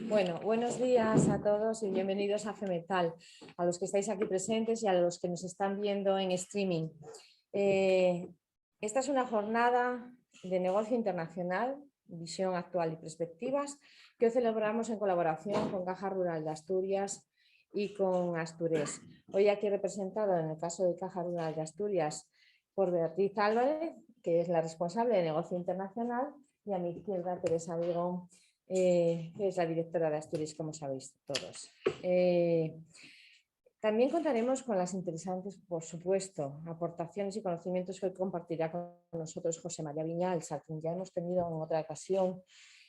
Bueno, buenos días a todos y bienvenidos a FEMETAL, a los que estáis aquí presentes y a los que nos están viendo en streaming. Esta es una jornada de negocio internacional, visión actual y perspectivas, que hoy celebramos en colaboración con Caja Rural de Asturias y con Asturés. Hoy aquí representado, en el caso de Caja Rural de Asturias, por Beatriz Álvarez, que es la responsable de negocio internacional, y a mi izquierda Teresa Vigón, que es la directora de Asturias, como sabéis todos. También contaremos con las interesantes, por supuesto, aportaciones y conocimientos que hoy compartirá con nosotros José María Viñals, a quien ya hemos tenido en otra ocasión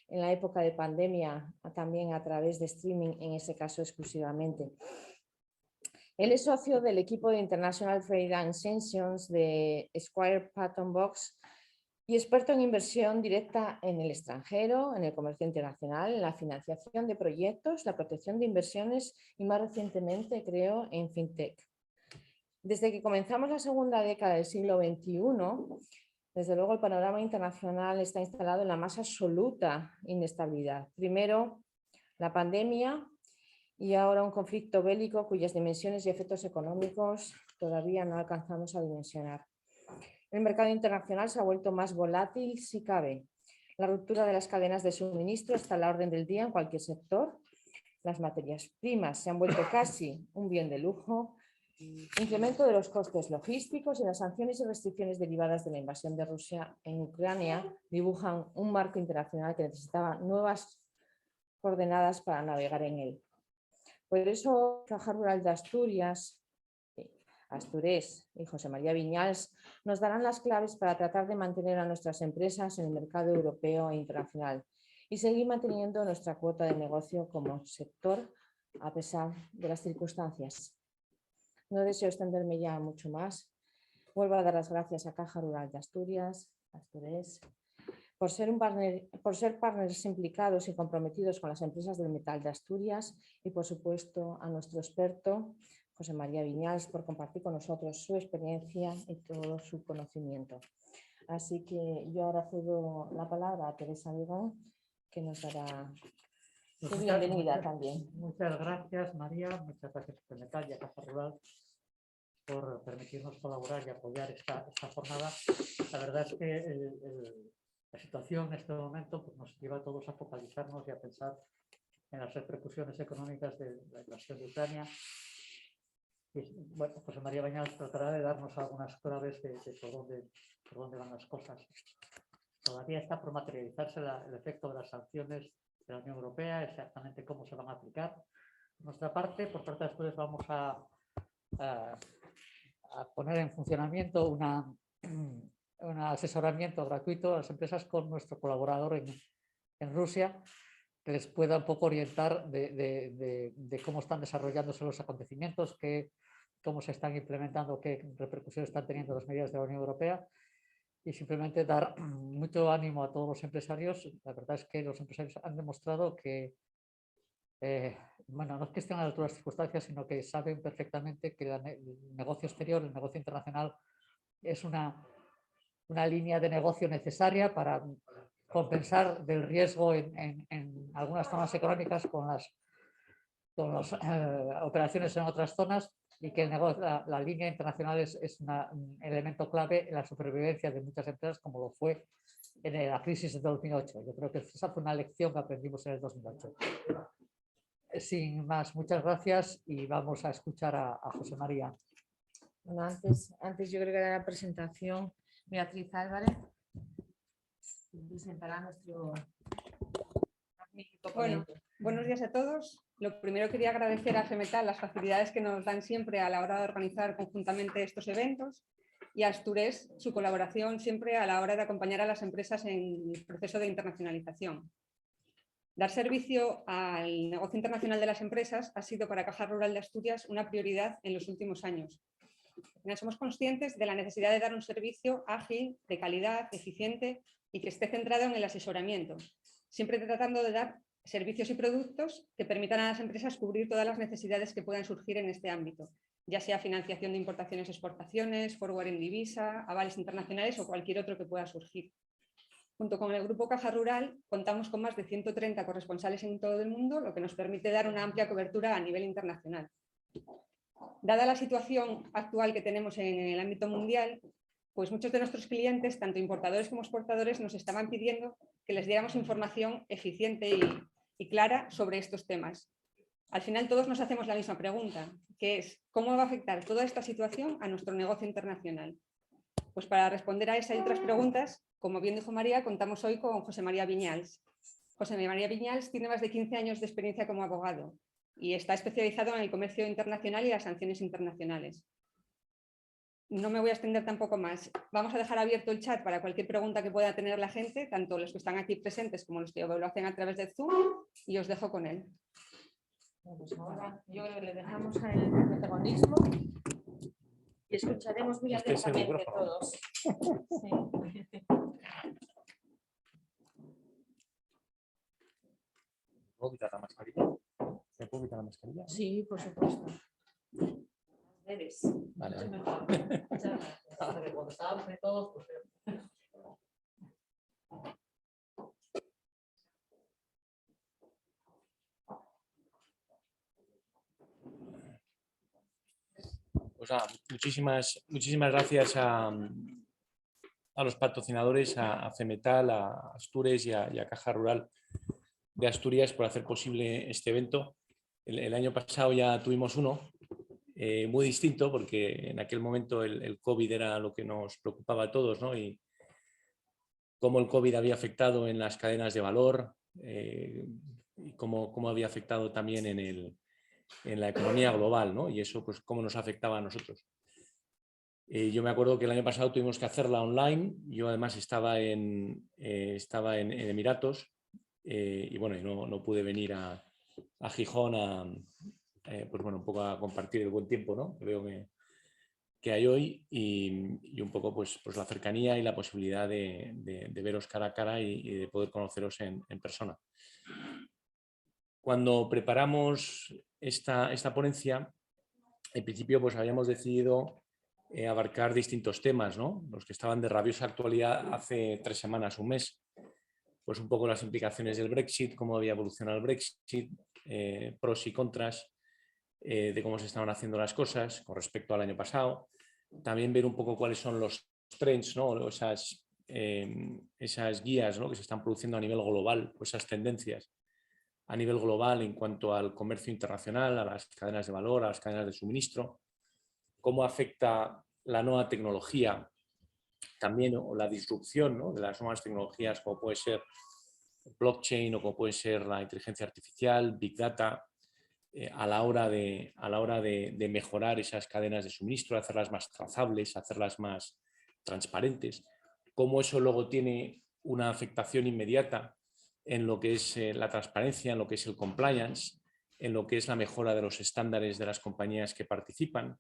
en la época de pandemia, también a través de streaming, en ese caso exclusivamente. Él es socio del equipo de International Trade and Sanctions de Squire Patton Box y experto en inversión directa en el extranjero, en el comercio internacional, en la financiación de proyectos, la protección de inversiones y más recientemente, creo, en FinTech. Desde que comenzamos la segunda década del siglo XXI, desde luego el panorama internacional está instalado en la más absoluta inestabilidad. Primero, la pandemia y ahora un conflicto bélico cuyas dimensiones y efectos económicos todavía no alcanzamos a dimensionar. El mercado internacional se ha vuelto más volátil si cabe. La ruptura de las cadenas de suministro está a la orden del día en cualquier sector. Las materias primas se han vuelto casi un bien de lujo. Incremento de los costes logísticos y las sanciones y restricciones derivadas de la invasión de Rusia en Ucrania dibujan un marco internacional que necesitaba nuevas coordenadas para navegar en él. Por eso, Caja Rural de Asturias, Asturés y José María Viñals nos darán las claves para tratar de mantener a nuestras empresas en el mercado europeo e internacional y seguir manteniendo nuestra cuota de negocio como sector a pesar de las circunstancias. No deseo extenderme ya mucho más. Vuelvo a dar las gracias a Caja Rural de Asturias, Asturés, por ser partners implicados y comprometidos con las empresas del metal de Asturias y, por supuesto, a nuestro experto, José María Viñals, por compartir con nosotros su experiencia y todo su conocimiento. Así que yo ahora cedo la palabra a Teresa Vigón, que nos dará su bienvenida también. Muchas gracias, María. Muchas gracias por Metal y a Caja Rural por permitirnos colaborar y apoyar esta jornada. La verdad es que la situación en este momento pues, nos lleva a todos a focalizarnos y a pensar en las repercusiones económicas de la invasión de Ucrania. Y, bueno, José María Viñals tratará de darnos algunas claves de por dónde van las cosas. Todavía está por materializarse el efecto de las sanciones de la Unión Europea, exactamente cómo se van a aplicar. Por nuestra parte, por parte de ustedes, vamos a poner en funcionamiento un asesoramiento gratuito a las empresas con nuestro colaborador en Rusia, que les pueda un poco orientar de cómo están desarrollándose los acontecimientos, cómo se están implementando, qué repercusiones están teniendo las medidas de la Unión Europea, y simplemente dar mucho ánimo a todos los empresarios. La verdad es que los empresarios han demostrado que, bueno, no es que estén a la altura de las circunstancias, sino que saben perfectamente que el negocio exterior, el negocio internacional, es una línea de negocio necesaria para compensar del riesgo en algunas zonas económicas con las operaciones en otras zonas, y que la línea internacional es un elemento clave en la supervivencia de muchas empresas, como lo fue en la crisis de 2008. Yo creo que esa fue una lección que aprendimos en el 2008. Sin más, muchas gracias y vamos a escuchar a José María. Bueno, antes yo creo que de la presentación, Beatriz Álvarez presentará a nuestro magnífico ponente. Bueno, buenos días a todos. Lo primero quería agradecer a FEMETAL las facilidades que nos dan siempre a la hora de organizar conjuntamente estos eventos, y a Asturés su colaboración siempre a la hora de acompañar a las empresas en el proceso de internacionalización. Dar servicio al negocio internacional de las empresas ha sido para Caja Rural de Asturias una prioridad en los últimos años. Somos conscientes de la necesidad de dar un servicio ágil, de calidad, eficiente y que esté centrado en el asesoramiento, siempre tratando de dar servicios y productos que permitan a las empresas cubrir todas las necesidades que puedan surgir en este ámbito, ya sea financiación de importaciones y exportaciones, forward en divisa, avales internacionales o cualquier otro que pueda surgir. Junto con el Grupo Caja Rural, contamos con más de 130 corresponsales en todo el mundo, lo que nos permite dar una amplia cobertura a nivel internacional. Dada la situación actual que tenemos en el ámbito mundial, pues muchos de nuestros clientes, tanto importadores como exportadores, nos estaban pidiendo que les diéramos información eficiente y clara sobre estos temas. Al final todos nos hacemos la misma pregunta, que es ¿cómo va a afectar toda esta situación a nuestro negocio internacional? Pues para responder a esa y otras preguntas, como bien dijo María, contamos hoy con José María Viñals. José María Viñals tiene más de 15 años de experiencia como abogado y está especializado en el comercio internacional y las sanciones internacionales. No me voy a extender tampoco más. Vamos a dejar abierto el chat para cualquier pregunta que pueda tener la gente, tanto los que están aquí presentes como los que lo hacen a través de Zoom, y os dejo con él. Pues ahora yo creo que le dejamos el protagonismo y escucharemos muy atentamente todos. Sí. ¿Puedo quitar la mascarilla? ¿Me puedo quitar la mascarilla? Sí, por supuesto. Debes. Vale, vale. Muchas gracias. Cuando estábamos ahí todos, pues, Pues nada, muchísimas gracias a los patrocinadores, a Cemetal, a Astures y a Caja Rural de Asturias por hacer posible este evento. El año pasado ya tuvimos uno muy distinto porque en aquel momento el COVID era lo que nos preocupaba a todos, ¿no? Y cómo el COVID había afectado en las cadenas de valor y cómo había afectado también en la economía global, ¿no? Y eso, pues, cómo nos afectaba a nosotros. Yo me acuerdo que el año pasado tuvimos que hacerla online. Yo además estaba en Emiratos y bueno, no pude venir a Gijón pues bueno, un poco a compartir el buen tiempo, ¿no? Que veo que hay hoy y un poco pues la cercanía y la posibilidad de veros cara a cara y de poder conoceros en persona. Cuando preparamos esta ponencia, en principio pues habíamos decidido abarcar distintos temas, ¿no? Los que estaban de rabiosa actualidad hace 3 semanas, un mes. Pues un poco las implicaciones del Brexit, cómo había evolucionado el Brexit, pros y contras de cómo se estaban haciendo las cosas con respecto al año pasado. También ver un poco cuáles son los trends, ¿no? Esas guías, ¿no? Que se están produciendo a nivel global, pues esas tendencias a nivel global en cuanto al comercio internacional, a las cadenas de valor, a las cadenas de suministro, cómo afecta la nueva tecnología también, o la disrupción, ¿no? De las nuevas tecnologías como puede ser blockchain o como puede ser la inteligencia artificial, big data, a la hora de mejorar esas cadenas de suministro, hacerlas más trazables, hacerlas más transparentes, cómo eso luego tiene una afectación inmediata en lo que es la transparencia, en lo que es el compliance, en lo que es la mejora de los estándares de las compañías que participan,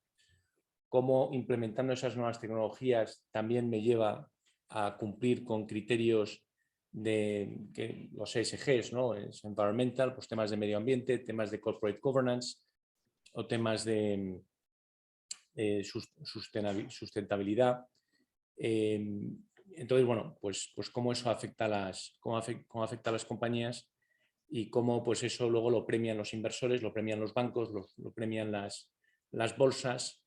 cómo implementando esas nuevas tecnologías también me lleva a cumplir con criterios de los ESGs, ¿no? Es environmental, pues temas de medio ambiente, temas de corporate governance o temas de sustentabilidad. Entonces, bueno, pues cómo eso afecta cómo afecta a las compañías y cómo pues eso luego lo premian los inversores, lo premian los bancos, lo premian las bolsas.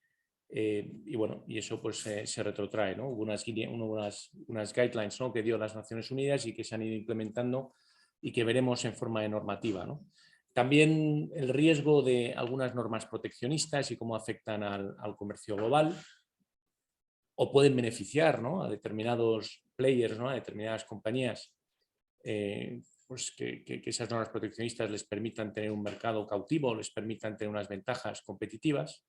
Y bueno, y eso pues se retrotrae, ¿no? Hubo unas guidelines, ¿no? Que dio las Naciones Unidas y que se han ido implementando y que veremos en forma de normativa, ¿no? También el riesgo de algunas normas proteccionistas y cómo afectan al comercio global o pueden beneficiar, ¿no? A determinados players, ¿no? A determinadas compañías, pues que esas normas proteccionistas les permitan tener un mercado cautivo, les permitan tener unas ventajas competitivas.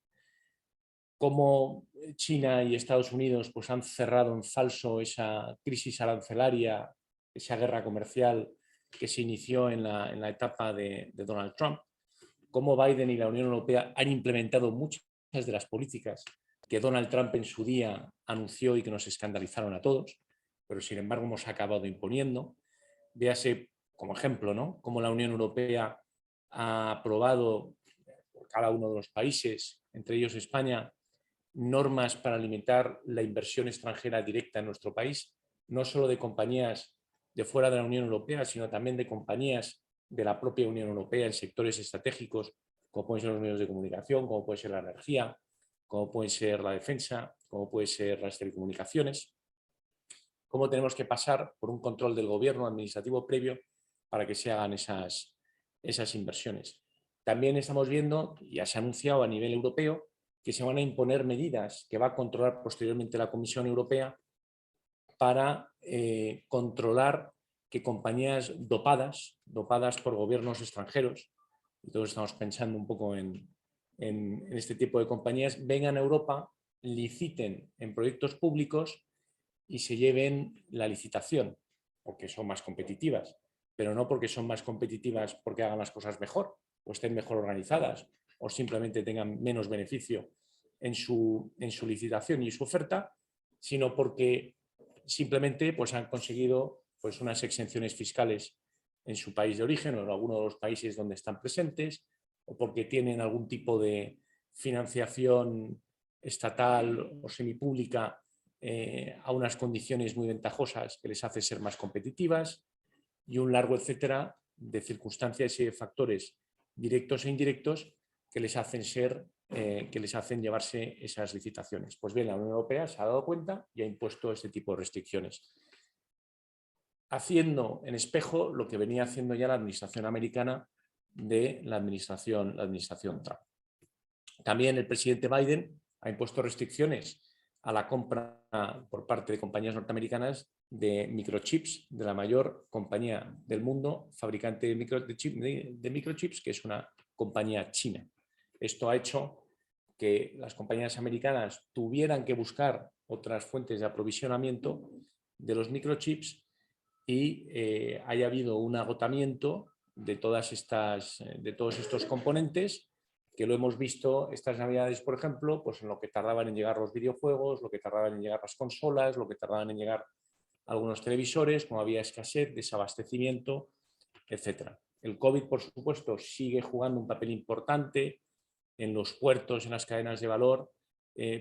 Cómo China y Estados Unidos pues, han cerrado en falso esa crisis arancelaria, esa guerra comercial que se inició en la etapa de Donald Trump. Cómo Biden y la Unión Europea han implementado muchas de las políticas que Donald Trump en su día anunció y que nos escandalizaron a todos, pero sin embargo hemos acabado imponiendo. Véase como ejemplo, ¿no? Cómo la Unión Europea ha aprobado por cada uno de los países, entre ellos España, normas para limitar la inversión extranjera directa en nuestro país, no solo de compañías de fuera de la Unión Europea, sino también de compañías de la propia Unión Europea en sectores estratégicos, como pueden ser los medios de comunicación, como puede ser la energía, como puede ser la defensa, como puede ser las telecomunicaciones. Cómo tenemos que pasar por un control del gobierno administrativo previo para que se hagan esas inversiones. También estamos viendo, ya se ha anunciado a nivel europeo, que se van a imponer medidas que va a controlar posteriormente la Comisión Europea para controlar que compañías dopadas por gobiernos extranjeros, y todos estamos pensando un poco en este tipo de compañías, vengan a Europa, liciten en proyectos públicos y se lleven la licitación, porque son más competitivas, pero no porque son más competitivas porque hagan las cosas mejor o estén mejor organizadas o simplemente tengan menos beneficio en su licitación y su oferta, sino porque simplemente pues, han conseguido pues, unas exenciones fiscales en su país de origen o en alguno de los países donde están presentes, o porque tienen algún tipo de financiación estatal o semipública a unas condiciones muy ventajosas que les hace ser más competitivas, y un largo etcétera de circunstancias y de factores directos e indirectos que les hacen llevarse esas licitaciones. Pues bien, la Unión Europea se ha dado cuenta y ha impuesto este tipo de restricciones, haciendo en espejo lo que venía haciendo ya la administración americana de la administración Trump. También el presidente Biden ha impuesto restricciones a la compra por parte de compañías norteamericanas de microchips de la mayor compañía del mundo, fabricante de microchips, que es una compañía china. Esto ha hecho que las compañías americanas tuvieran que buscar otras fuentes de aprovisionamiento de los microchips y haya habido un agotamiento de todos estos componentes, que lo hemos visto estas navidades, por ejemplo, pues en lo que tardaban en llegar los videojuegos, lo que tardaban en llegar las consolas, lo que tardaban en llegar algunos televisores, como había escasez, desabastecimiento, etc. El COVID, por supuesto, sigue jugando un papel importante en los puertos, en las cadenas de valor,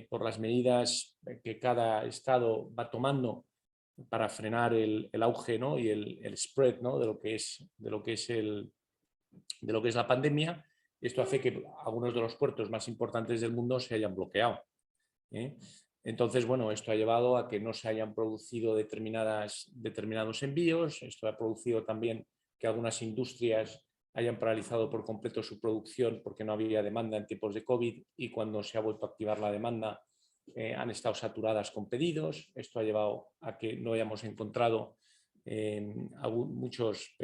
por las medidas que cada estado va tomando para frenar el auge, ¿no? Y el spread, ¿no? de lo que es la pandemia. Esto hace que algunos de los puertos más importantes del mundo se hayan bloqueado. Entonces, bueno, esto ha llevado a que no se hayan producido determinados envíos. Esto ha producido también que algunas industrias hayan paralizado por completo su producción porque no había demanda en tiempos de COVID, y cuando se ha vuelto a activar la demanda han estado saturadas con pedidos. Esto ha llevado a que no hayamos encontrado muchos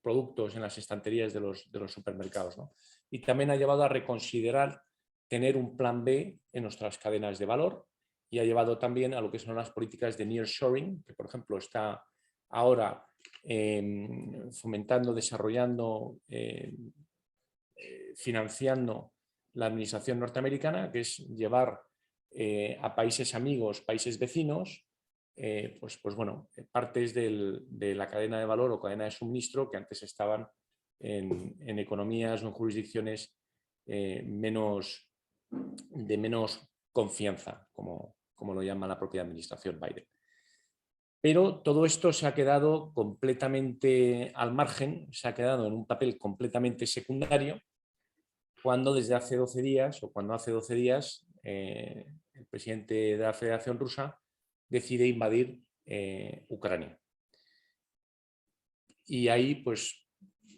productos en las estanterías de los supermercados, ¿no? Y también ha llevado a reconsiderar tener un plan B en nuestras cadenas de valor, y ha llevado también a lo que son las políticas de nearshoring, que por ejemplo está ahora fomentando, desarrollando, financiando la administración norteamericana, que es llevar a países amigos, países vecinos, partes de la cadena de valor o cadena de suministro que antes estaban en economías o en jurisdicciones de menos confianza, como lo llama la propia administración Biden. Pero todo esto se ha quedado completamente al margen, se ha quedado en un papel completamente secundario, cuando desde hace 12 días, o cuando hace 12 días, el presidente de la Federación Rusa decide invadir Ucrania. Y ahí, pues,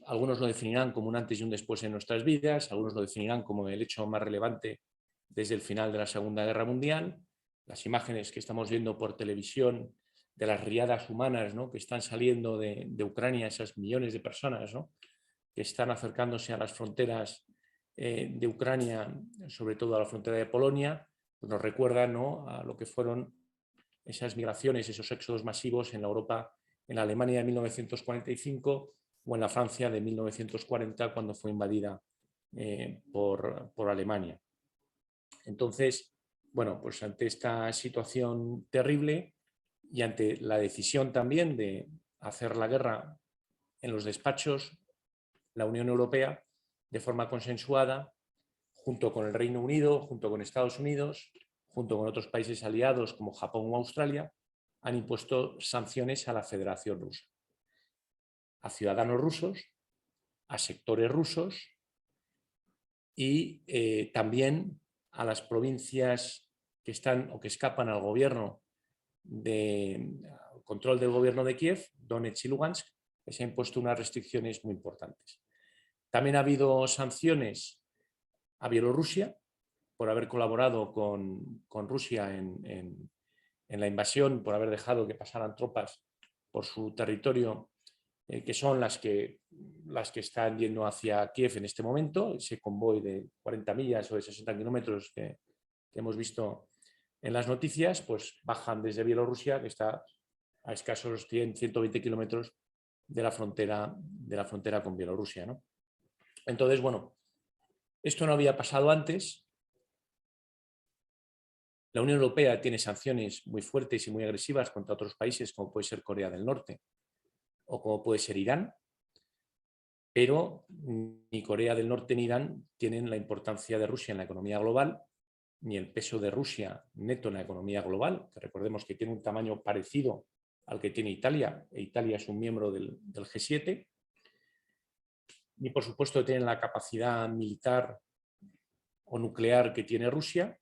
algunos lo definirán como un antes y un después en nuestras vidas, algunos lo definirán como el hecho más relevante desde el final de la Segunda Guerra Mundial. Las imágenes que estamos viendo por televisión de las riadas humanas, ¿no?, que están saliendo de Ucrania, esas millones de personas, ¿no?, que están acercándose a las fronteras de Ucrania, sobre todo a la frontera de Polonia, pues nos recuerdan, ¿no?, a lo que fueron esas migraciones, esos éxodos masivos en la Europa, en la Alemania de 1945 o en la Francia de 1940, cuando fue invadida por Alemania. Entonces, bueno, pues ante esta situación terrible y ante la decisión también de hacer la guerra en los despachos, la Unión Europea, de forma consensuada, junto con el Reino Unido, junto con Estados Unidos, junto con otros países aliados como Japón o Australia, han impuesto sanciones a la Federación Rusa. a ciudadanos rusos, a sectores rusos y también a las provincias que están o que escapan al gobierno al control del gobierno de Kiev, Donetsk y Lugansk, que se han impuesto unas restricciones muy importantes. También ha habido sanciones a Bielorrusia por haber colaborado con Rusia en la invasión, por haber dejado que pasaran tropas por su territorio, que son las que están yendo hacia Kiev en este momento, ese convoy de 40 millas o de 60 kilómetros que hemos visto en las noticias, pues bajan desde Bielorrusia, que está a escasos 120 kilómetros de la frontera con Bielorrusia, ¿no? Entonces, bueno, esto no había pasado antes. La Unión Europea tiene sanciones muy fuertes y muy agresivas contra otros países, como puede ser Corea del Norte o como puede ser Irán, pero ni Corea del Norte ni Irán tienen la importancia de Rusia en la economía global, ni el peso de Rusia neto en la economía global, que recordemos que tiene un tamaño parecido al que tiene Italia, e Italia es un miembro del G7, ni por supuesto tienen la capacidad militar o nuclear que tiene Rusia,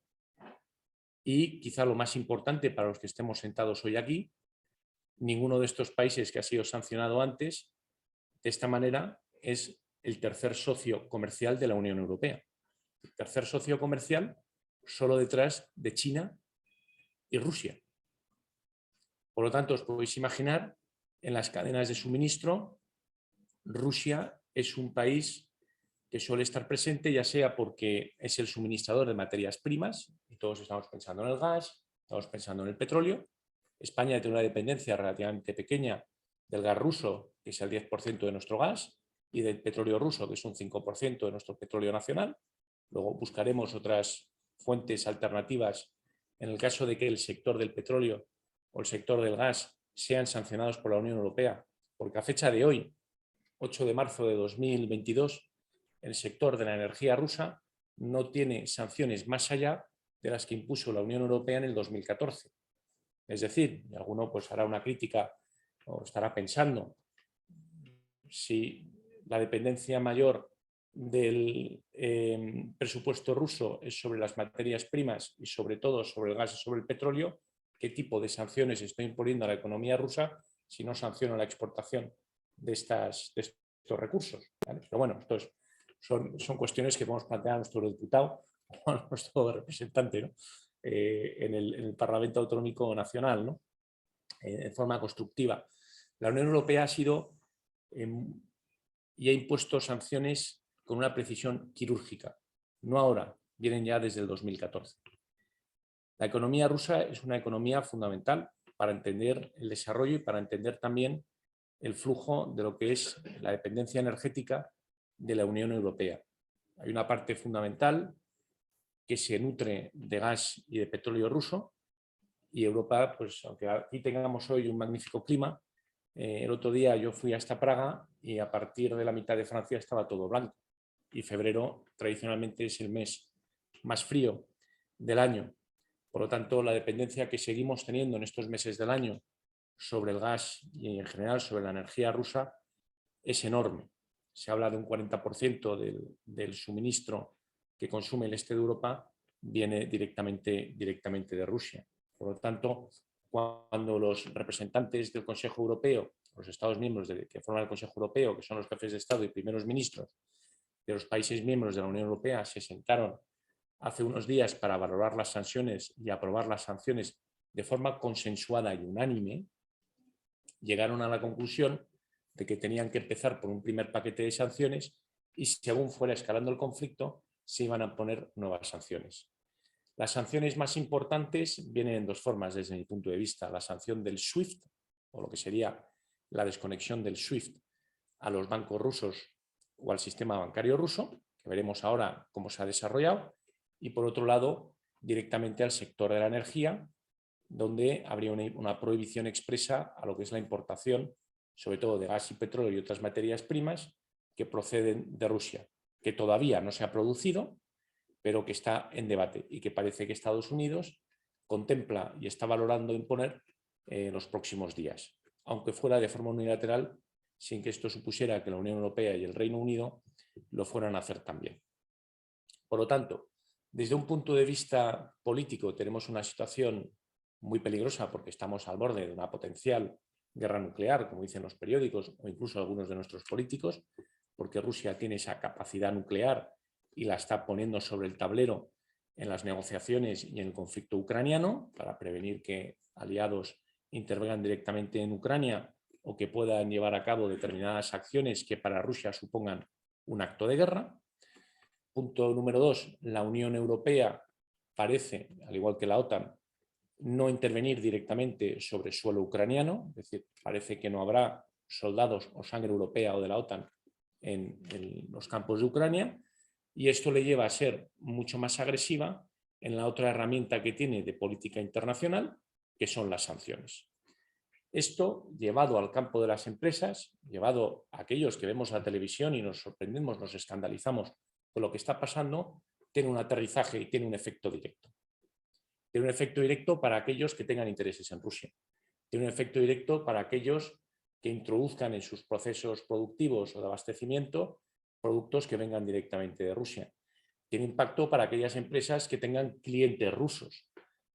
y quizá lo más importante para los que estemos sentados hoy aquí, ninguno de estos países que ha sido sancionado antes, de esta manera, es el tercer socio comercial de la Unión Europea. El tercer socio comercial solo detrás de China y Rusia. Por lo tanto, os podéis imaginar, en las cadenas de suministro, Rusia es un país que suele estar presente, ya sea porque es el suministrador de materias primas, y todos estamos pensando en el gas, estamos pensando en el petróleo. España tiene una dependencia relativamente pequeña del gas ruso, que es el 10% de nuestro gas, y del petróleo ruso, que es un 5% de nuestro petróleo nacional. Luego buscaremos otras fuentes alternativas en el caso de que el sector del petróleo o el sector del gas sean sancionados por la Unión Europea, porque a fecha de hoy, 8 de marzo de 2022, el sector de la energía rusa no tiene sanciones más allá de las que impuso la Unión Europea en el 2014. Es decir, y alguno pues hará una crítica o estará pensando si la dependencia mayor del presupuesto ruso es sobre las materias primas y sobre todo sobre el gas y sobre el petróleo, qué tipo de sanciones estoy imponiendo a la economía rusa si no sanciono la exportación de estos recursos, ¿vale? Pero bueno, son cuestiones que podemos plantear a nuestro diputado o a nuestro representante, ¿no? En el Parlamento Autonómico Nacional, ¿no? De forma constructiva. La Unión Europea ha sido y ha impuesto sanciones con una precisión quirúrgica. No ahora, vienen ya desde el 2014. La economía rusa es una economía fundamental para entender el desarrollo y para entender también el flujo de lo que es la dependencia energética de la Unión Europea. Hay una parte fundamental que se nutre de gas y de petróleo ruso, y Europa, pues aunque aquí tengamos hoy un magnífico clima, el otro día yo fui hasta Praga y a partir de la mitad de Francia estaba todo blanco, y febrero tradicionalmente es el mes más frío del año. Por lo tanto, la dependencia que seguimos teniendo en estos meses del año sobre el gas y en general sobre la energía rusa es enorme. Se habla de un 40% del suministro que consume el este de Europa viene directamente de Rusia. Por lo tanto, cuando los representantes del Consejo Europeo, los Estados miembros que forman el Consejo Europeo, que son los jefes de Estado y primeros ministros de los países miembros de la Unión Europea, se sentaron hace unos días para valorar las sanciones y aprobar las sanciones de forma consensuada y unánime, llegaron a la conclusión de que tenían que empezar por un primer paquete de sanciones y, según fuera escalando el conflicto, se iban a poner nuevas sanciones. Las sanciones más importantes vienen en dos formas desde mi punto de vista. La sanción del SWIFT, o lo que sería la desconexión del SWIFT a los bancos rusos o al sistema bancario ruso, que veremos ahora cómo se ha desarrollado, y por otro lado, directamente al sector de la energía, donde habría una prohibición expresa a lo que es la importación, sobre todo de gas y petróleo y otras materias primas que proceden de Rusia, que todavía no se ha producido, pero que está en debate y que parece que Estados Unidos contempla y está valorando imponer los próximos días, aunque fuera de forma unilateral sin que esto supusiera que la Unión Europea y el Reino Unido lo fueran a hacer también. Por lo tanto, desde un punto de vista político tenemos una situación muy peligrosa porque estamos al borde de una potencial guerra nuclear, como dicen los periódicos o incluso algunos de nuestros políticos, porque Rusia tiene esa capacidad nuclear y la está poniendo sobre el tablero en las negociaciones y en el conflicto ucraniano para prevenir que aliados intervengan directamente en Ucrania o que puedan llevar a cabo determinadas acciones que para Rusia supongan un acto de guerra. Punto número 2, la Unión Europea parece, al igual que la OTAN, no intervenir directamente sobre suelo ucraniano, es decir, parece que no habrá soldados o sangre europea o de la OTAN en los campos de Ucrania, y esto le lleva a ser mucho más agresiva en la otra herramienta que tiene de política internacional, que son las sanciones. Esto, llevado al campo de las empresas, llevado a aquellos que vemos la televisión y nos sorprendemos, nos escandalizamos con lo que está pasando, tiene un aterrizaje y tiene un efecto directo. Tiene un efecto directo para aquellos que tengan intereses en Rusia. Tiene un efecto directo para aquellos que introduzcan en sus procesos productivos o de abastecimiento productos que vengan directamente de Rusia. Tiene impacto para aquellas empresas que tengan clientes rusos.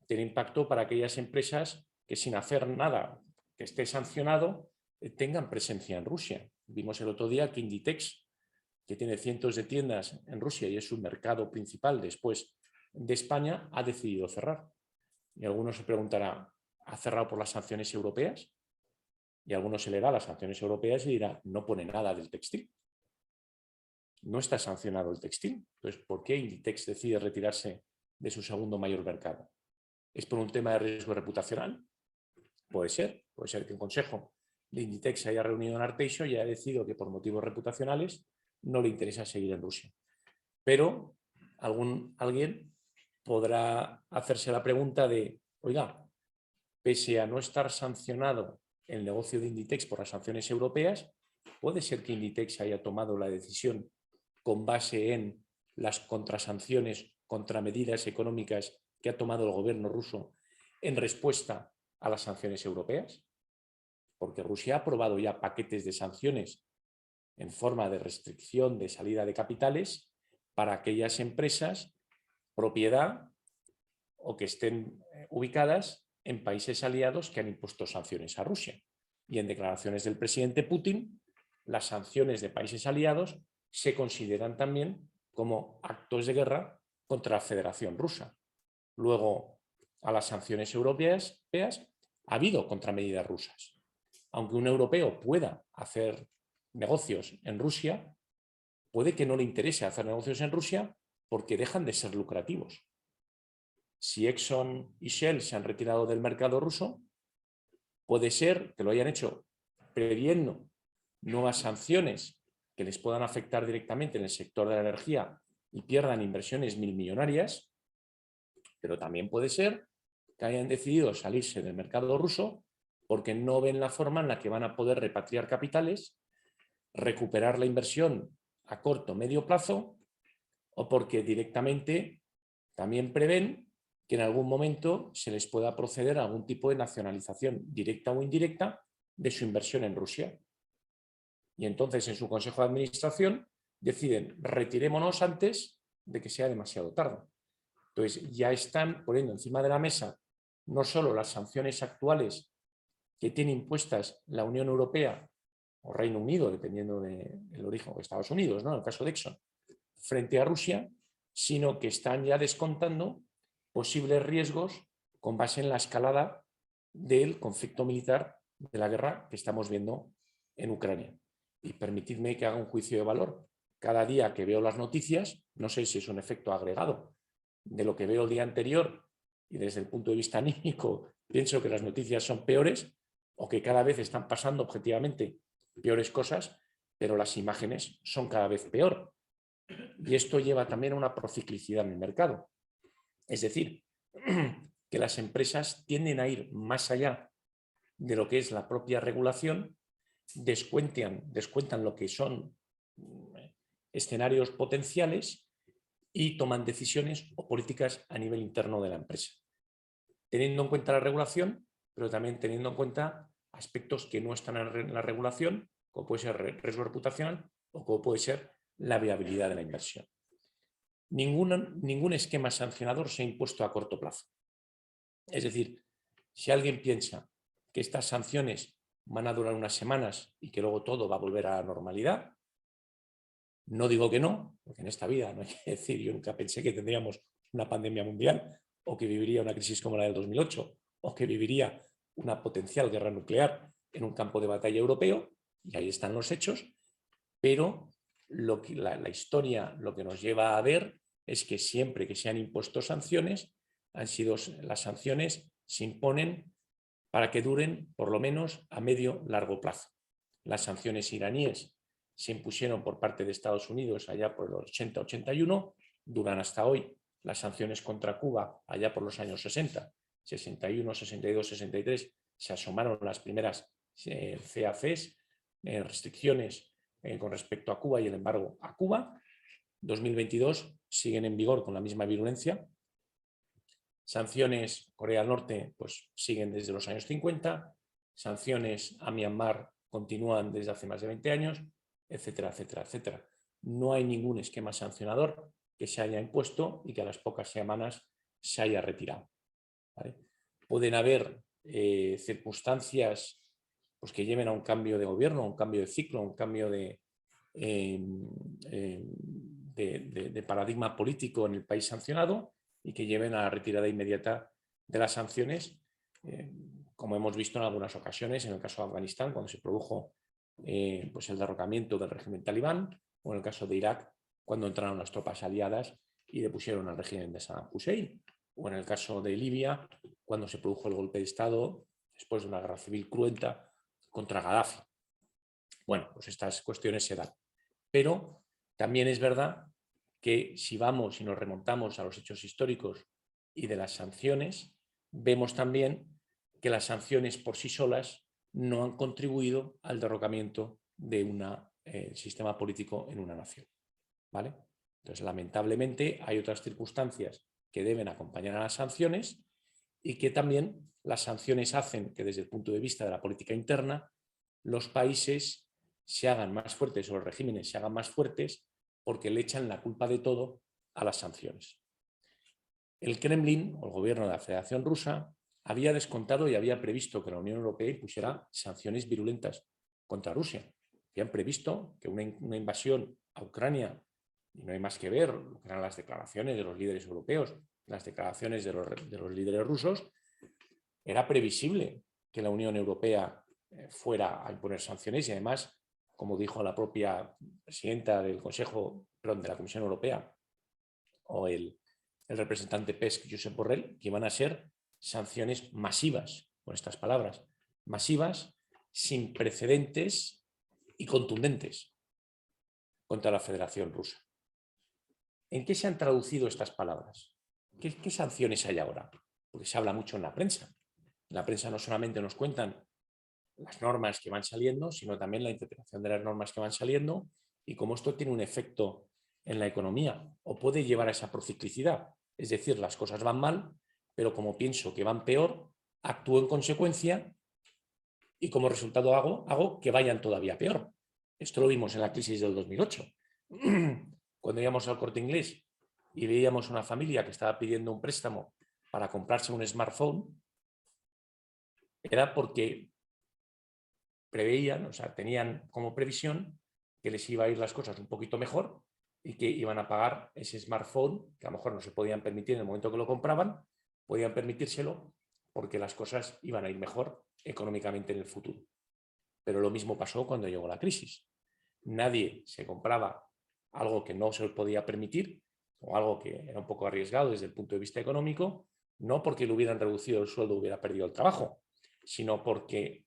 Tiene impacto para aquellas empresas que sin hacer nada que esté sancionado tengan presencia en Rusia. Vimos el otro día que Inditex, que tiene cientos de tiendas en Rusia y es su mercado principal después de España, ha decidido cerrar. Y algunos se preguntará, ¿ha cerrado por las sanciones europeas? Y algunos se le da las sanciones europeas y dirá, no pone nada del textil. No está sancionado el textil. Entonces, ¿por qué Inditex decide retirarse de su segundo mayor mercado? ¿Es por un tema de riesgo reputacional? Puede ser que el consejo de Inditex se haya reunido en Arteixo y haya decidido que por motivos reputacionales no le interesa seguir en Rusia. Pero alguien podrá hacerse la pregunta de, oiga, pese a no estar sancionado el negocio de Inditex por las sanciones europeas, puede ser que Inditex haya tomado la decisión con base en las contrasanciones, contramedidas económicas que ha tomado el gobierno ruso en respuesta a las sanciones europeas, porque Rusia ha aprobado ya paquetes de sanciones en forma de restricción de salida de capitales para aquellas empresas propiedad o que estén ubicadas en países aliados que han impuesto sanciones a Rusia. Y en declaraciones del presidente Putin, las sanciones de países aliados se consideran también como actos de guerra contra la Federación Rusa. Luego, a las sanciones europeas ha habido contramedidas rusas. Aunque un europeo pueda hacer negocios en Rusia, puede que no le interese hacer negocios en Rusia porque dejan de ser lucrativos. Si Exxon y Shell se han retirado del mercado ruso, puede ser que lo hayan hecho previendo nuevas sanciones que les puedan afectar directamente en el sector de la energía y pierdan inversiones milmillonarias, pero también puede ser que hayan decidido salirse del mercado ruso porque no ven la forma en la que van a poder repatriar capitales, recuperar la inversión a corto o medio plazo, o porque directamente también prevén que en algún momento se les pueda proceder a algún tipo de nacionalización directa o indirecta de su inversión en Rusia. Y entonces en su consejo de administración deciden retirémonos antes de que sea demasiado tarde. Entonces ya están poniendo encima de la mesa no solo las sanciones actuales que tiene impuestas la Unión Europea o Reino Unido, dependiendo del origen, o Estados Unidos, ¿no? En el caso de Exxon, frente a Rusia, sino que están ya descontando posibles riesgos con base en la escalada del conflicto militar de la guerra que estamos viendo en Ucrania. Y permitidme que haga un juicio de valor. Cada día que veo las noticias, no sé si es un efecto agregado de lo que veo el día anterior y desde el punto de vista anímico pienso que las noticias son peores o que cada vez están pasando objetivamente peores cosas, pero las imágenes son cada vez peor. Y esto lleva también a una prociclicidad en el mercado. Es decir, que las empresas tienden a ir más allá de lo que es la propia regulación, descuentan lo que son escenarios potenciales y toman decisiones o políticas a nivel interno de la empresa, teniendo en cuenta la regulación, pero también teniendo en cuenta aspectos que no están en la regulación como puede ser riesgo reputacional o como puede ser la viabilidad de la inversión. Ningún esquema sancionador se ha impuesto a corto plazo. Es decir, si alguien piensa que estas sanciones van a durar unas semanas y que luego todo va a volver a la normalidad, no digo que no, porque en esta vida no hay que decir, yo nunca pensé que tendríamos una pandemia mundial o que viviría una crisis como la del 2008 o que viviría una potencial guerra nuclear en un campo de batalla europeo, y ahí están los hechos, pero la historia lo que nos lleva a ver es que siempre que se han impuesto sanciones, las sanciones se imponen para que duren por lo menos a medio largo plazo. Las sanciones iraníes se impusieron por parte de Estados Unidos allá por los 80-81, duran hasta hoy. Las sanciones contra Cuba allá por los años 60, 61, 62, 63, se asomaron las primeras CACs, restricciones con respecto a Cuba y el embargo a Cuba. 2022 siguen en vigor con la misma virulencia. Sanciones Corea del Norte pues siguen desde los años 50, sanciones a Myanmar continúan desde hace más de 20 años, etcétera, etcétera, etcétera. No hay ningún esquema sancionador que se haya impuesto y que a las pocas semanas se haya retirado, ¿vale? Pueden haber circunstancias pues, que lleven a un cambio de gobierno, a un cambio de ciclo, a un cambio de paradigma político en el país sancionado y que lleven a la retirada inmediata de las sanciones, como hemos visto en algunas ocasiones, en el caso de Afganistán, cuando se produjo pues el derrocamiento del régimen talibán, o en el caso de Irak, cuando entraron las tropas aliadas y depusieron al régimen de Saddam Hussein, o en el caso de Libia, cuando se produjo el golpe de Estado después de una guerra civil cruenta contra Gaddafi. Bueno, pues estas cuestiones se dan. Pero también es verdad que si vamos y nos remontamos a los hechos históricos y de las sanciones, vemos también que las sanciones por sí solas no han contribuido al derrocamiento de un sistema político en una nación, ¿vale? Entonces, lamentablemente, hay otras circunstancias que deben acompañar a las sanciones y que también las sanciones hacen que desde el punto de vista de la política interna los países se hagan más fuertes o los regímenes se hagan más fuertes porque le echan la culpa de todo a las sanciones. El Kremlin, o el gobierno de la Federación Rusa, había descontado y había previsto que la Unión Europea impusiera sanciones virulentas contra Rusia. Habían previsto que una invasión a Ucrania, y no hay más que ver lo que eran las declaraciones de los líderes europeos, las declaraciones de los líderes rusos, era previsible que la Unión Europea fuera a imponer sanciones y además, como dijo la propia presidenta del Consejo, perdón, de la Comisión Europea, o el representante PESC, Josep Borrell, que iban a ser sanciones masivas, con estas palabras, masivas, sin precedentes y contundentes contra la Federación Rusa. ¿En qué se han traducido estas palabras? ¿Qué sanciones hay ahora? Porque se habla mucho en la prensa. En la prensa no solamente nos cuentan las normas que van saliendo, sino también la interpretación de las normas que van saliendo y cómo esto tiene un efecto en la economía o puede llevar a esa prociclicidad. Es decir, las cosas van mal, pero como pienso que van peor, actúo en consecuencia y como resultado hago que vayan todavía peor. Esto lo vimos en la crisis del 2008. Cuando íbamos al Corte Inglés y veíamos una familia que estaba pidiendo un préstamo para comprarse un smartphone, era porque preveían, o sea, tenían como previsión que les iba a ir las cosas un poquito mejor y que iban a pagar ese smartphone, que a lo mejor no se podían permitir en el momento que lo compraban, podían permitírselo porque las cosas iban a ir mejor económicamente en el futuro. Pero lo mismo pasó cuando llegó la crisis. Nadie se compraba algo que no se podía permitir o algo que era un poco arriesgado desde el punto de vista económico, no porque le hubieran reducido el sueldo o hubiera perdido el trabajo, sino porque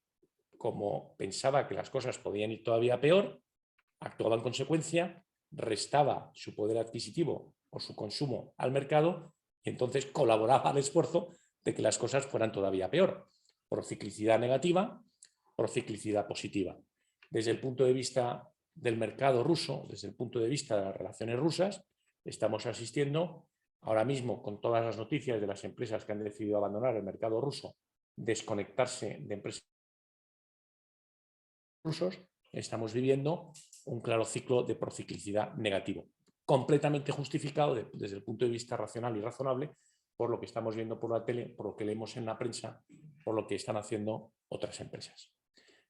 como pensaba que las cosas podían ir todavía peor, actuaba en consecuencia, restaba su poder adquisitivo o su consumo al mercado y entonces colaboraba al esfuerzo de que las cosas fueran todavía peor, por ciclicidad negativa, por ciclicidad positiva. Desde el punto de vista del mercado ruso, desde el punto de vista de las relaciones rusas, estamos asistiendo ahora mismo con todas las noticias de las empresas que han decidido abandonar el mercado ruso, desconectarse de empresas rusos, estamos viviendo un claro ciclo de prociclicidad negativo, completamente justificado desde el punto de vista racional y razonable por lo que estamos viendo por la tele, por lo que leemos en la prensa, por lo que están haciendo otras empresas.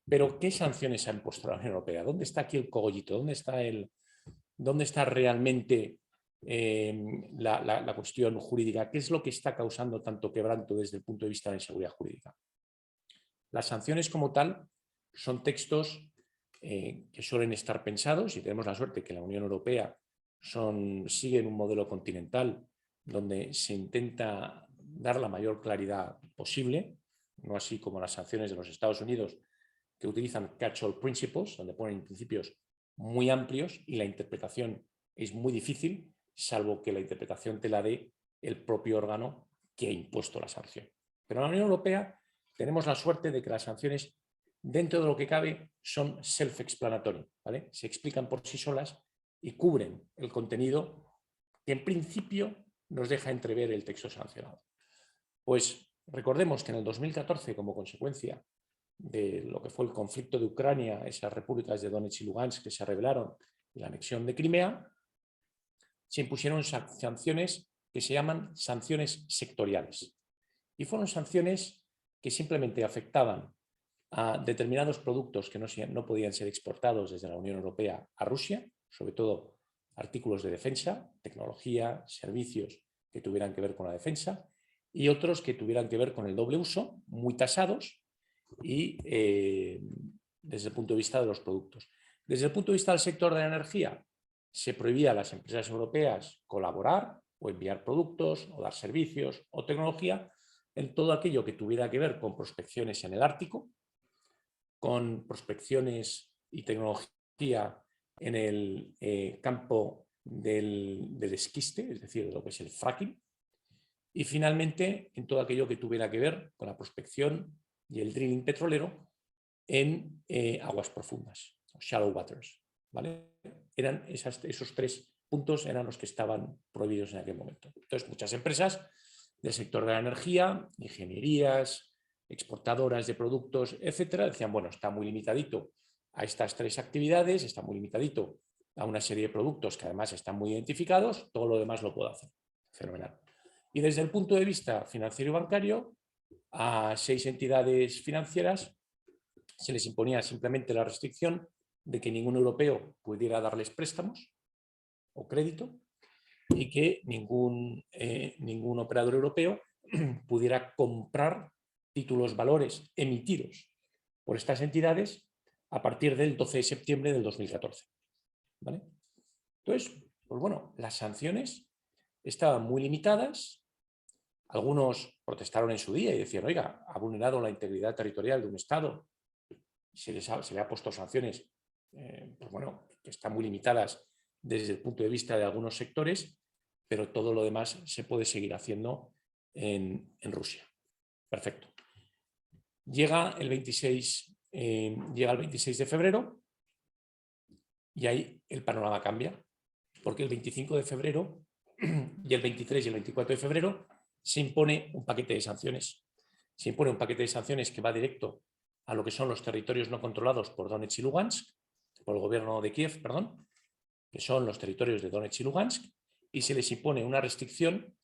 Pero, ¿qué sanciones ha impuesto la Unión Europea? ¿Dónde está aquí el cogollito? ¿Dónde está realmente la cuestión jurídica? ¿Qué es lo que está causando tanto quebranto desde el punto de vista de la inseguridad jurídica? Las sanciones como tal son textos que suelen estar pensados, y tenemos la suerte que la Unión Europea sigue un modelo continental donde se intenta dar la mayor claridad posible, no así como las sanciones de los Estados Unidos, que utilizan catch-all principles, donde ponen principios muy amplios y la interpretación es muy difícil, salvo que la interpretación te la dé el propio órgano que ha impuesto la sanción. Pero en la Unión Europea tenemos la suerte de que las sanciones, dentro de lo que cabe, son self-explanatory, ¿vale? Se explican por sí solas y cubren el contenido que en principio nos deja entrever el texto sancionado. Pues recordemos que en el 2014, como consecuencia de lo que fue el conflicto de Ucrania, esas repúblicas de Donetsk y Lugansk que se rebelaron y la anexión de Crimea, se impusieron sanciones que se llaman sanciones sectoriales. Y fueron sanciones que simplemente afectaban a determinados productos que no podían ser exportados desde la Unión Europea a Rusia, sobre todo artículos de defensa, tecnología, servicios que tuvieran que ver con la defensa, y otros que tuvieran que ver con el doble uso, muy tasados, y desde el punto de vista de los productos. Desde el punto de vista del sector de la energía, se prohibía a las empresas europeas colaborar o enviar productos o dar servicios o tecnología en todo aquello que tuviera que ver con prospecciones en el Ártico, con prospecciones y tecnología en el campo del esquiste, es decir, de lo que es el fracking, y finalmente en todo aquello que tuviera que ver con la prospección y el drilling petrolero en aguas profundas, shallow waters, ¿vale? Esos tres puntos eran los que estaban prohibidos en aquel momento. Entonces, muchas empresas del sector de la energía, ingenierías, exportadoras de productos, etcétera, decían, bueno, está muy limitadito a estas tres actividades, está muy limitadito a una serie de productos que además están muy identificados, todo lo demás lo puedo hacer. Fenomenal. Y desde el punto de vista financiero y bancario, a 6 entidades financieras se les imponía simplemente la restricción de que ningún europeo pudiera darles préstamos o crédito y que ningún operador europeo pudiera comprar títulos valores emitidos por estas entidades a partir del 12 de septiembre del 2014. ¿Vale? Entonces, pues bueno, las sanciones estaban muy limitadas. Algunos protestaron en su día y decían, oiga, ha vulnerado la integridad territorial de un Estado. Se le ha puesto sanciones pues bueno, que están muy limitadas desde el punto de vista de algunos sectores, pero todo lo demás se puede seguir haciendo en Rusia. Perfecto. Llega el 26 de febrero y ahí el panorama cambia, porque el 25 de febrero y el 23 y el 24 de febrero se impone un paquete de sanciones. Se impone un paquete de sanciones que va directo a lo que son los territorios no controlados por Donetsk y Lugansk, por el gobierno de Kiev, perdón, que son los territorios de Donetsk y Lugansk, y se les impone una restricción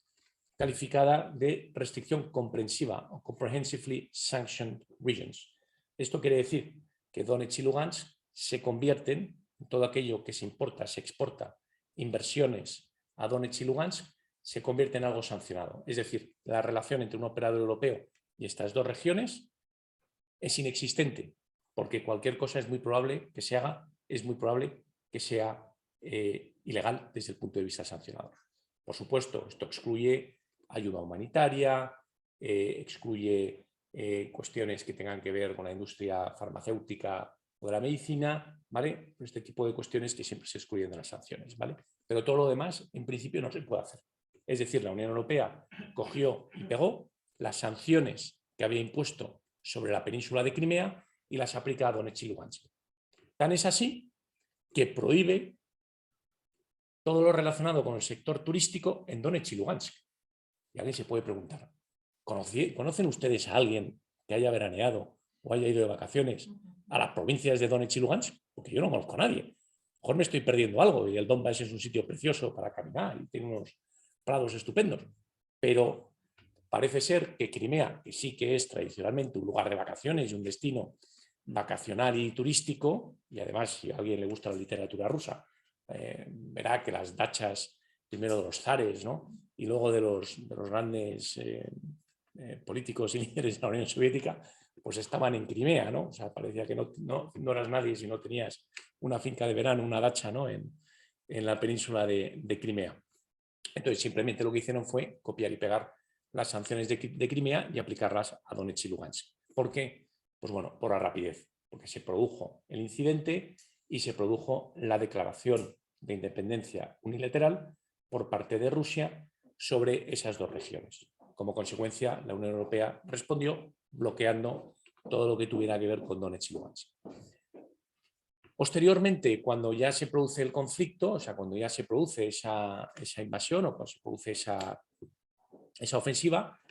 calificada de restricción comprensiva o Comprehensively Sanctioned Regions. Esto quiere decir que Donetsk y Lugansk se convierten en todo aquello que se importa, se exporta, inversiones a Donetsk y Lugansk, se convierte en algo sancionado. Es decir, la relación entre un operador europeo y estas dos regiones es inexistente, porque cualquier cosa es muy probable que se haga, es muy probable que sea ilegal desde el punto de vista sancionador. Por supuesto, esto excluye ayuda humanitaria, excluye cuestiones que tengan que ver con la industria farmacéutica o de la medicina, ¿vale? Este tipo de cuestiones que siempre se excluyen de las sanciones, ¿vale? Pero todo lo demás, en principio, no se puede hacer. Es decir, la Unión Europea cogió y pegó las sanciones que había impuesto sobre la península de Crimea y las aplica a Donetsk y Lugansk. Tan es así que prohíbe todo lo relacionado con el sector turístico en Donetsk y Lugansk. Y alguien se puede preguntar, ¿conocen ustedes a alguien que haya veraneado o haya ido de vacaciones a las provincias de Donetsk y Lugansk, porque yo no conozco a nadie. A lo mejor me estoy perdiendo algo y el Donbass es un sitio precioso para caminar y tiene unos prados estupendos, pero parece ser que Crimea, que sí que es tradicionalmente un lugar de vacaciones y un destino vacacional y turístico, y además si a alguien le gusta la literatura rusa, verá que las dachas, primero de los zares, ¿no? Y luego de los grandes políticos y líderes de la Unión Soviética, pues estaban en Crimea, ¿no? O sea, parecía que no eras nadie si no tenías una finca de verano, una dacha, ¿no? En la península de Crimea. Entonces, simplemente lo que hicieron fue copiar y pegar las sanciones de Crimea y aplicarlas a Donetsk y Lugansk. ¿Por qué? Pues bueno, por la rapidez, porque se produjo el incidente y se produjo la declaración de independencia unilateral por parte de Rusia sobre esas dos regiones. Como consecuencia, la Unión Europea respondió bloqueando todo lo que tuviera que ver con Donetsk y Lugansk. Posteriormente, cuando ya se produce el conflicto, o sea, cuando ya se produce esa invasión o cuando se produce esa ofensiva,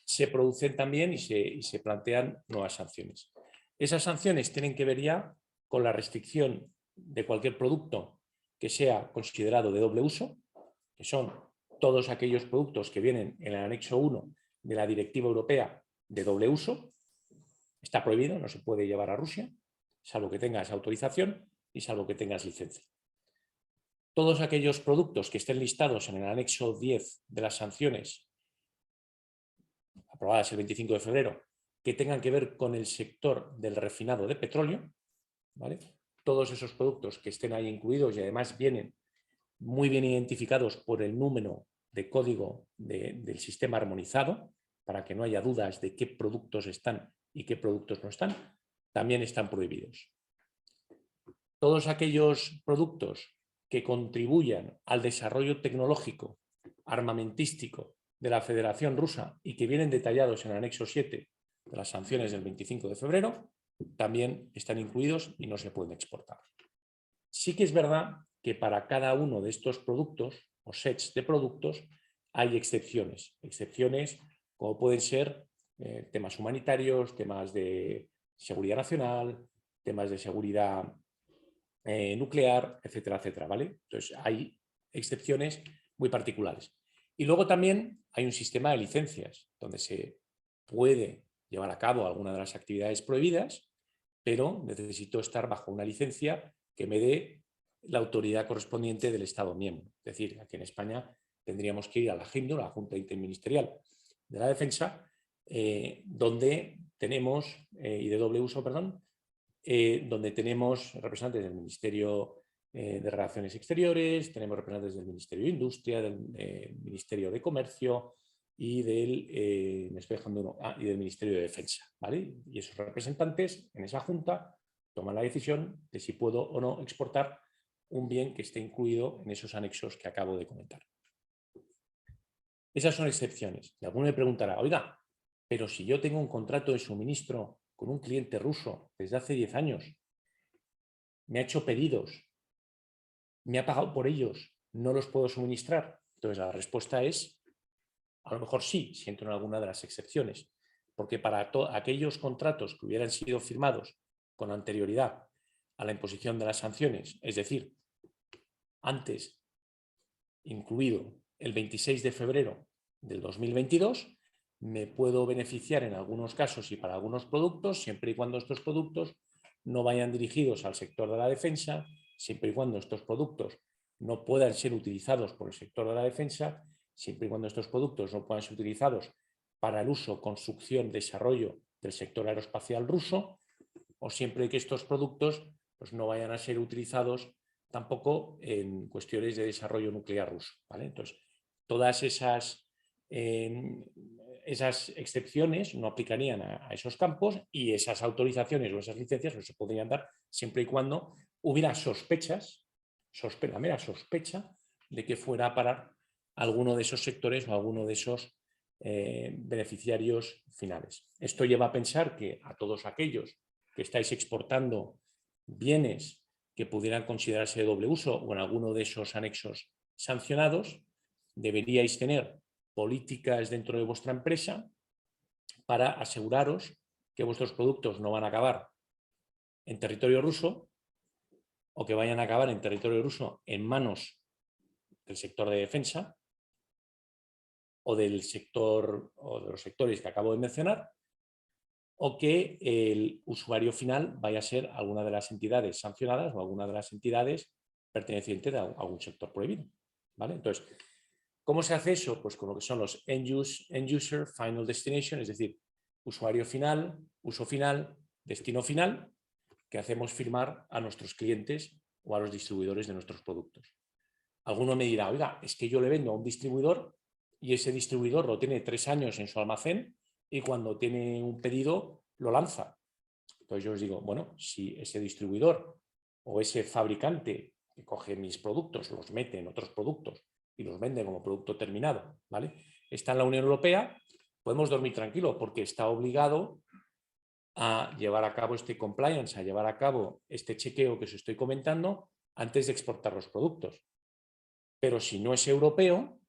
se producen también y se plantean nuevas sanciones. Esas sanciones tienen que ver ya con la restricción de cualquier producto que sea considerado de doble uso, que son todos aquellos productos que vienen en el anexo 1 de la Directiva Europea de doble uso. Está prohibido, no se puede llevar a Rusia, salvo que tengas autorización y salvo que tengas licencia. Todos aquellos productos que estén listados en el anexo 10 de las sanciones aprobadas el 25 de febrero, que tengan que ver con el sector del refinado de petróleo, ¿vale? Todos esos productos que estén ahí incluidos y además vienen muy bien identificados por el número de código del sistema armonizado, para que no haya dudas de qué productos están y qué productos no están, también están prohibidos. Todos aquellos productos que contribuyan al desarrollo tecnológico, armamentístico de la Federación Rusa y que vienen detallados en el anexo 7 de las sanciones del 25 de febrero, también están incluidos y no se pueden exportar. Sí que es verdad que para cada uno de estos productos o sets de productos hay excepciones. Excepciones como pueden ser temas humanitarios, temas de seguridad nacional, temas de seguridad nuclear, etcétera, etcétera, ¿vale? Entonces hay excepciones muy particulares. Y luego también hay un sistema de licencias donde se puede llevar a cabo alguna de las actividades prohibidas, pero necesito estar bajo una licencia que me dé la autoridad correspondiente del Estado miembro. Es decir, aquí en España tendríamos que ir a la JIMDO, la Junta Interministerial de la Defensa, donde tenemos, y de doble uso, perdón, donde tenemos representantes del Ministerio de Relaciones Exteriores, tenemos representantes del Ministerio de Industria, del Ministerio de Comercio y del, y del Ministerio de Defensa, ¿vale? Y esos representantes en esa junta toman la decisión de si puedo o no exportar un bien que esté incluido en esos anexos que acabo de comentar. Esas son excepciones. Y alguno me preguntará, oiga, pero si yo tengo un contrato de suministro con un cliente ruso desde hace 10 años, me ha hecho pedidos, me ha pagado por ellos, ¿no los puedo suministrar? Entonces la respuesta es, a lo mejor sí, si entro en alguna de las excepciones, porque para aquellos contratos que hubieran sido firmados con anterioridad a la imposición de las sanciones, es decir, antes, incluido el 26 de febrero del 2022, me puedo beneficiar en algunos casos y para algunos productos, siempre y cuando estos productos no vayan dirigidos al sector de la defensa, siempre y cuando estos productos no puedan ser utilizados por el sector de la defensa, siempre y cuando estos productos no puedan ser utilizados para el uso, construcción, desarrollo del sector aeroespacial ruso, o siempre que estos productos pues, no vayan a ser utilizados tampoco en cuestiones de desarrollo nuclear ruso, ¿vale? Entonces, todas esas excepciones no aplicarían a esos campos y esas autorizaciones o esas licencias no se podrían dar siempre y cuando hubiera sospechas, la mera sospecha de que fuera a parar alguno de esos sectores o alguno de esos beneficiarios finales. Esto lleva a pensar que a todos aquellos que estáis exportando bienes que pudieran considerarse de doble uso o en alguno de esos anexos sancionados, deberíais tener políticas dentro de vuestra empresa para aseguraros que vuestros productos no van a acabar en territorio ruso o que vayan a acabar en territorio ruso en manos del sector de defensa o del sector o de los sectores que acabo de mencionar, o que el usuario final vaya a ser alguna de las entidades sancionadas o alguna de las entidades pertenecientes a algún sector prohibido, ¿vale? Entonces, ¿cómo se hace eso? Pues con lo que son los end user, final destination, es decir, usuario final, uso final, destino final, que hacemos firmar a nuestros clientes o a los distribuidores de nuestros productos. Alguno me dirá, oiga, es que yo le vendo a un distribuidor y ese distribuidor lo tiene 3 años en su almacén y cuando tiene un pedido lo lanza. Entonces yo os digo, bueno, si ese distribuidor o ese fabricante que coge mis productos, los mete en otros productos y los vende como producto terminado, ¿vale? Está en la Unión Europea, podemos dormir tranquilo porque está obligado a llevar a cabo este compliance, a llevar a cabo este chequeo que os estoy comentando antes de exportar los productos. Pero si no es europeo,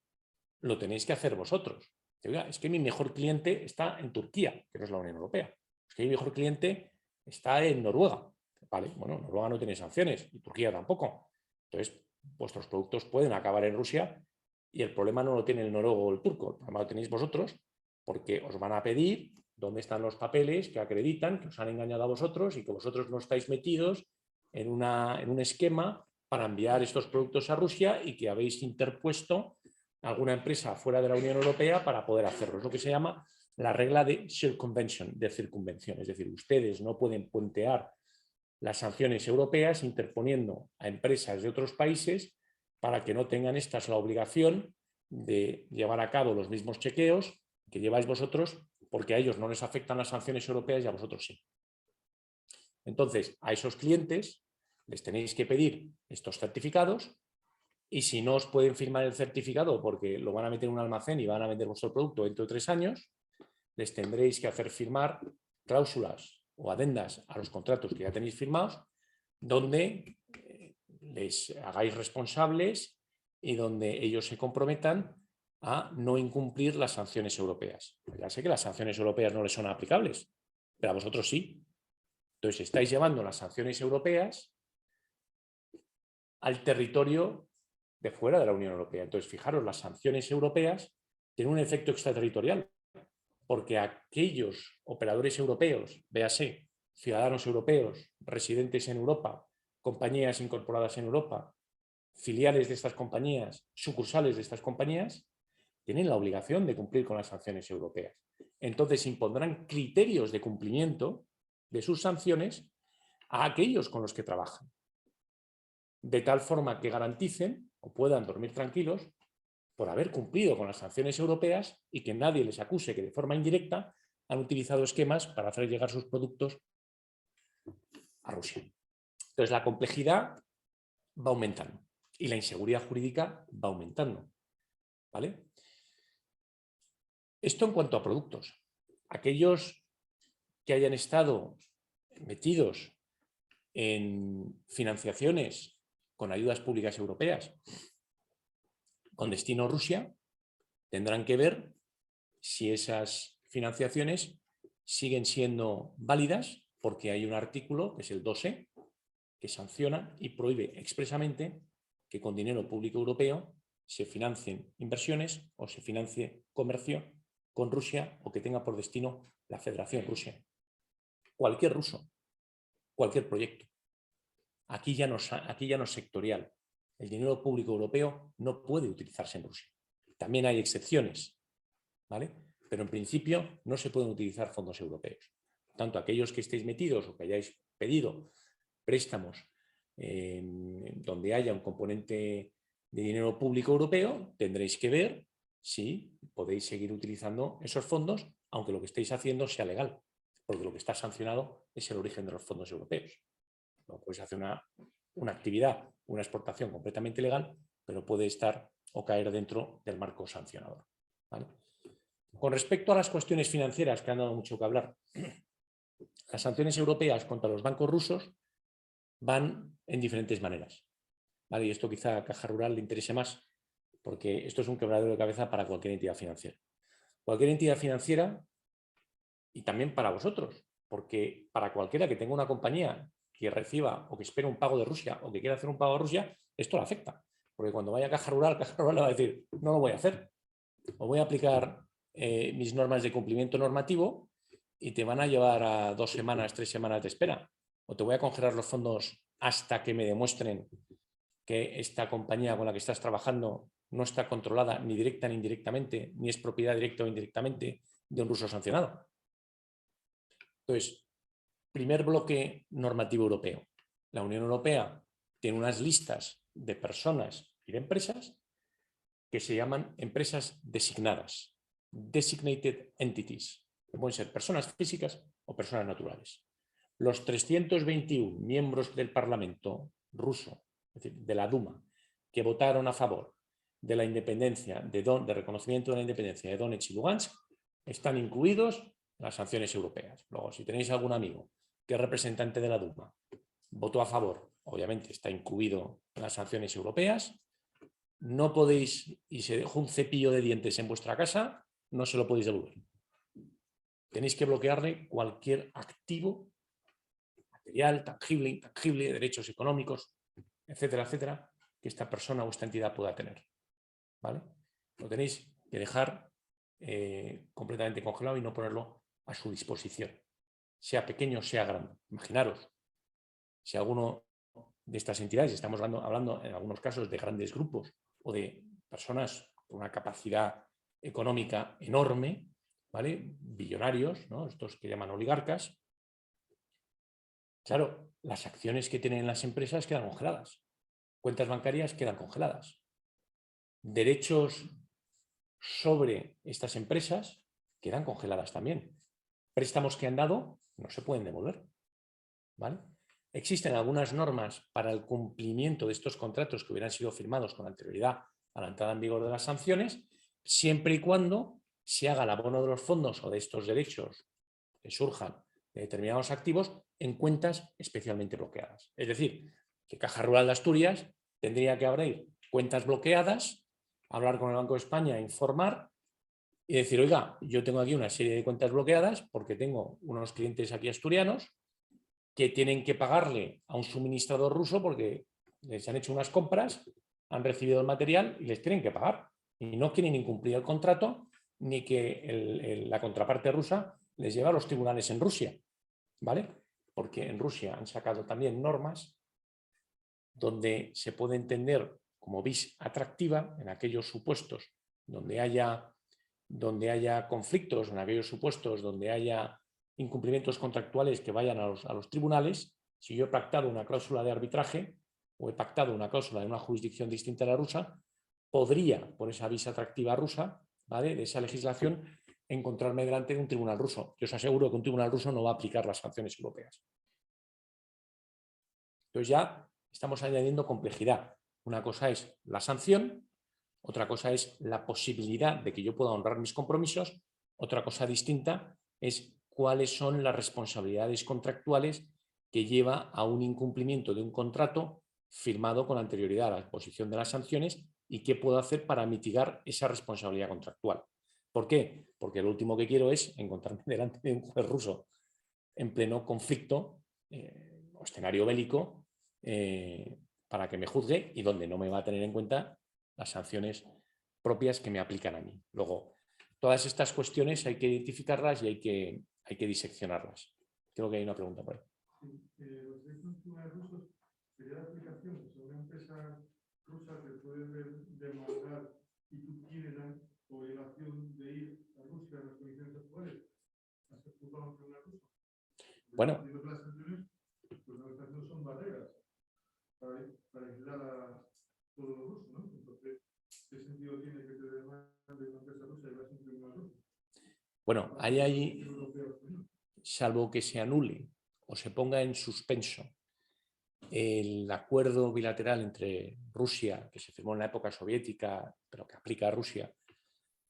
lo tenéis que hacer vosotros. Oiga, es que mi mejor cliente está en Turquía, que no es la Unión Europea. Es que mi mejor cliente está en Noruega. Vale, bueno, Noruega no tiene sanciones y Turquía tampoco. Entonces, vuestros productos pueden acabar en Rusia y el problema no lo tiene el noruego o el turco, el problema lo tenéis vosotros porque os van a pedir dónde están los papeles que acreditan que os han engañado a vosotros y que vosotros no estáis metidos en un esquema para enviar estos productos a Rusia y que habéis interpuesto alguna empresa fuera de la Unión Europea para poder hacerlo. Es lo que se llama la regla de circunvención, Es decir, ustedes no pueden puentear las sanciones europeas interponiendo a empresas de otros países para que no tengan estas la obligación de llevar a cabo los mismos chequeos que lleváis vosotros, porque a ellos no les afectan las sanciones europeas y a vosotros sí. Entonces, a esos clientes les tenéis que pedir estos certificados y si no os pueden firmar el certificado porque lo van a meter en un almacén y van a vender vuestro producto dentro de 3 años, les tendréis que hacer firmar cláusulas o adendas a los contratos que ya tenéis firmados, donde les hagáis responsables y donde ellos se comprometan a no incumplir las sanciones europeas. Ya sé que las sanciones europeas no les son aplicables, pero a vosotros sí. Entonces estáis llevando las sanciones europeas al territorio de fuera de la Unión Europea. Entonces, fijaros, las sanciones europeas tienen un efecto extraterritorial, porque aquellos operadores europeos, véase, ciudadanos europeos, residentes en Europa, compañías incorporadas en Europa, filiales de estas compañías, sucursales de estas compañías, tienen la obligación de cumplir con las sanciones europeas. Entonces, impondrán criterios de cumplimiento de sus sanciones a aquellos con los que trabajan, de tal forma que garanticen o puedan dormir tranquilos por haber cumplido con las sanciones europeas y que nadie les acuse que de forma indirecta han utilizado esquemas para hacer llegar sus productos a Rusia. Entonces la complejidad va aumentando y la inseguridad jurídica va aumentando, ¿vale? Esto en cuanto a productos. Aquellos que hayan estado metidos en financiaciones con ayudas públicas europeas con destino a Rusia, tendrán que ver si esas financiaciones siguen siendo válidas, porque hay un artículo, que es el 2E, que sanciona y prohíbe expresamente que con dinero público europeo se financien inversiones o se financie comercio con Rusia o que tenga por destino la Federación Rusa. Cualquier ruso, cualquier proyecto. Aquí ya no es sectorial. El dinero público europeo no puede utilizarse en Rusia. También hay excepciones, ¿vale? Pero en principio no se pueden utilizar fondos europeos. Por tanto, aquellos que estéis metidos o que hayáis pedido préstamos donde haya un componente de dinero público europeo, tendréis que ver si podéis seguir utilizando esos fondos, aunque lo que estéis haciendo sea legal, porque lo que está sancionado es el origen de los fondos europeos. No podéis hacer una actividad, una exportación completamente legal, pero puede estar o caer dentro del marco sancionador, ¿vale? Con respecto a las cuestiones financieras, que han dado mucho que hablar, las sanciones europeas contra los bancos rusos van en diferentes maneras, ¿vale? Y esto quizá a Caja Rural le interese más, porque esto es un quebradero de cabeza para cualquier entidad financiera. Cualquier entidad financiera y también para vosotros, porque para cualquiera que tenga una compañía que reciba o que espere un pago de Rusia o que quiera hacer un pago a Rusia, esto le afecta. Porque cuando vaya a Caja Rural le va a decir, no lo voy a hacer. O voy a aplicar mis normas de cumplimiento normativo y te van a llevar a 2 semanas, 3 semanas de espera. O te voy a congelar los fondos hasta que me demuestren que esta compañía con la que estás trabajando no está controlada ni directa ni indirectamente, ni es propiedad directa o indirectamente de un ruso sancionado. Entonces, primer bloque normativo europeo. La Unión Europea tiene unas listas de personas y de empresas que se llaman empresas designadas, designated entities, que pueden ser personas físicas o personas naturales. Los 321 miembros del Parlamento ruso, es decir, de la Duma, que votaron a favor de la independencia, de reconocimiento de la independencia de Donetsk y Lugansk, están incluidos en las sanciones europeas. Luego, si tenéis algún amigo que es representante de la Duma, votó a favor, obviamente está incluido en las sanciones europeas, no podéis, y se dejó un cepillo de dientes en vuestra casa, no se lo podéis devolver. Tenéis que bloquearle cualquier activo, material, tangible, intangible, derechos económicos, etcétera, etcétera, que esta persona o esta entidad pueda tener. ¿Vale? Lo tenéis que dejar completamente congelado y no ponerlo a su disposición, sea pequeño, sea grande. Imaginaros, si alguno de estas entidades, estamos hablando en algunos casos de grandes grupos o de personas con una capacidad económica enorme, ¿vale? Billonarios, ¿no? Estos que llaman oligarcas. Claro, las acciones que tienen las empresas quedan congeladas, cuentas bancarias quedan congeladas, derechos sobre estas empresas quedan congeladas también. Préstamos que han dado no se pueden devolver, ¿vale? Existen algunas normas para el cumplimiento de estos contratos que hubieran sido firmados con anterioridad a la entrada en vigor de las sanciones, siempre y cuando se haga el abono de los fondos o de estos derechos que surjan de determinados activos en cuentas especialmente bloqueadas. Es decir, que Caja Rural de Asturias tendría que abrir cuentas bloqueadas, hablar con el Banco de España, informar y decir, oiga, yo tengo aquí una serie de cuentas bloqueadas porque tengo unos clientes aquí asturianos que tienen que pagarle a un suministrador ruso porque les han hecho unas compras, han recibido el material y les tienen que pagar. Y no quieren incumplir el contrato ni que la contraparte rusa les lleve a los tribunales en Rusia, ¿vale? Porque en Rusia han sacado también normas donde se puede entender como vis atractiva en aquellos supuestos donde haya conflictos, en aquellos supuestos donde haya incumplimientos contractuales que vayan a los tribunales. Si yo he pactado una cláusula de arbitraje o he pactado una cláusula de una jurisdicción distinta a la rusa, podría, por esa vis atractiva rusa, ¿vale?, de esa legislación, encontrarme delante de un tribunal ruso. Yo os aseguro que un tribunal ruso no va a aplicar las sanciones europeas. Entonces ya estamos añadiendo complejidad. Una cosa es la sanción, otra cosa es la posibilidad de que yo pueda honrar mis compromisos, otra cosa distinta es cuáles son las responsabilidades contractuales que lleva a un incumplimiento de un contrato firmado con anterioridad a la imposición de las sanciones y qué puedo hacer para mitigar esa responsabilidad contractual. ¿Por qué? Porque lo último que quiero es encontrarme delante de un juez ruso en pleno conflicto o escenario bélico para que me juzgue y donde no me va a tener en cuenta las sanciones propias que me aplican a mí. Luego, todas estas cuestiones hay que identificarlas y hay que diseccionarlas. Creo que hay una pregunta por ahí. Los derechos tribunales rusos, ¿sería la aplicación? O sea, una empresa rusa te puede demandar y tú tienes la obligación de ir a Rusia a las condiciones actuales, a ser juzgado en un tribunal ruso. Bueno. Las sanciones, pues las sanciones son barreras para aislar a todo lo ruso, ¿no? Entonces, ¿qué sentido tiene que te demande una empresa rusa y vas a un tribunal ruso? Bueno, ahí, salvo que se anule o se ponga en suspenso el acuerdo bilateral entre Rusia, que se firmó en la época soviética, pero que aplica a Rusia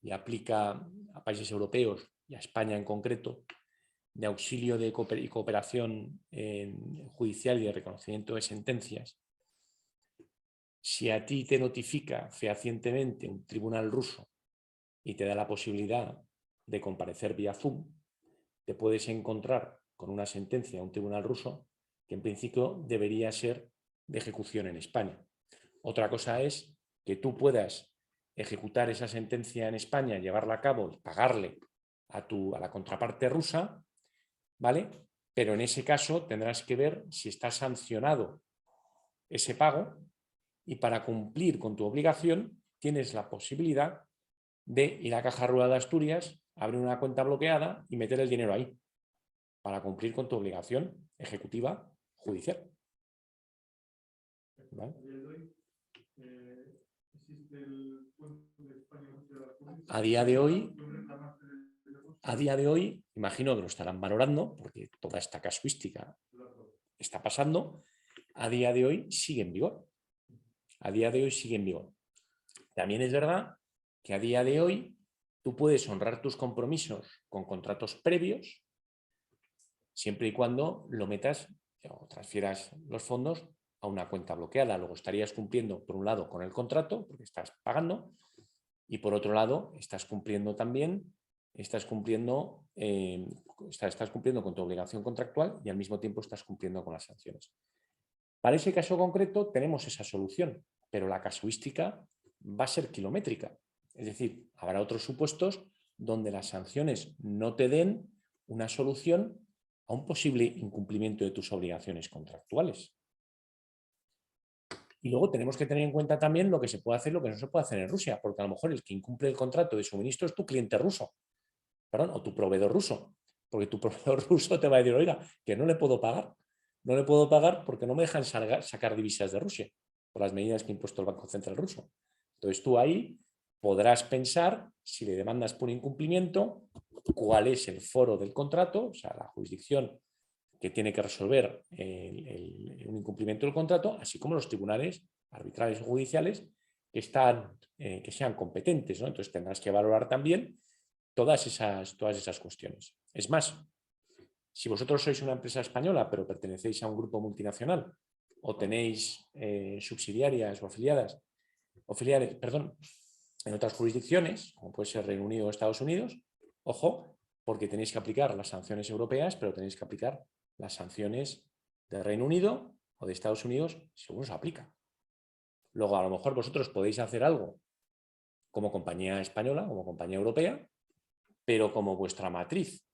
y aplica a países europeos y a España en concreto, de auxilio y cooperación judicial y de reconocimiento de sentencias. Si a ti te notifica fehacientemente un tribunal ruso y te da la posibilidad de comparecer vía Zoom, te puedes encontrar con una sentencia de un tribunal ruso que en principio debería ser de ejecución en España. Otra cosa es que tú puedas ejecutar esa sentencia en España, llevarla a cabo y pagarle a la contraparte rusa, ¿vale? Pero en ese caso tendrás que ver si está sancionado ese pago y para cumplir con tu obligación tienes la posibilidad de ir a Caja Rural de Asturias, abrir una cuenta bloqueada y meter el dinero ahí para cumplir con tu obligación ejecutiva judicial. ¿Vale? A día de hoy, imagino que lo estarán valorando porque toda esta casuística está pasando. A día de hoy sigue en vigor. A día de hoy sigue en vigor. También es verdad que a día de hoy tú puedes honrar tus compromisos con contratos previos siempre y cuando lo metas o transfieras los fondos a una cuenta bloqueada. Luego estarías cumpliendo, por un lado, con el contrato, porque estás pagando, y por otro lado, estás cumpliendo también, estás cumpliendo con tu obligación contractual y al mismo tiempo estás cumpliendo con las sanciones. Para ese caso concreto tenemos esa solución, pero la casuística va a ser kilométrica. Es decir, habrá otros supuestos donde las sanciones no te den una solución a un posible incumplimiento de tus obligaciones contractuales. Y luego tenemos que tener en cuenta también lo que se puede hacer y lo que no se puede hacer en Rusia, porque a lo mejor el que incumple el contrato de suministro es tu cliente ruso, perdón, o tu proveedor ruso, porque tu proveedor ruso te va a decir, oiga, que no le puedo pagar. No le puedo pagar porque no me dejan sacar divisas de Rusia por las medidas que ha impuesto el Banco Central ruso. Entonces tú ahí podrás pensar, si le demandas por incumplimiento, cuál es el foro del contrato, o sea, la jurisdicción que tiene que resolver un incumplimiento del contrato, así como los tribunales arbitrales o judiciales que sean competentes, ¿no? Entonces tendrás que valorar también todas esas cuestiones. Es más, si vosotros sois una empresa española pero pertenecéis a un grupo multinacional o tenéis subsidiarias o filiales, en otras jurisdicciones, como puede ser Reino Unido o Estados Unidos, ojo, porque tenéis que aplicar las sanciones europeas, pero tenéis que aplicar las sanciones de Reino Unido o de Estados Unidos según se aplica. Luego, a lo mejor vosotros podéis hacer algo como compañía española, como compañía europea, pero como vuestra matriz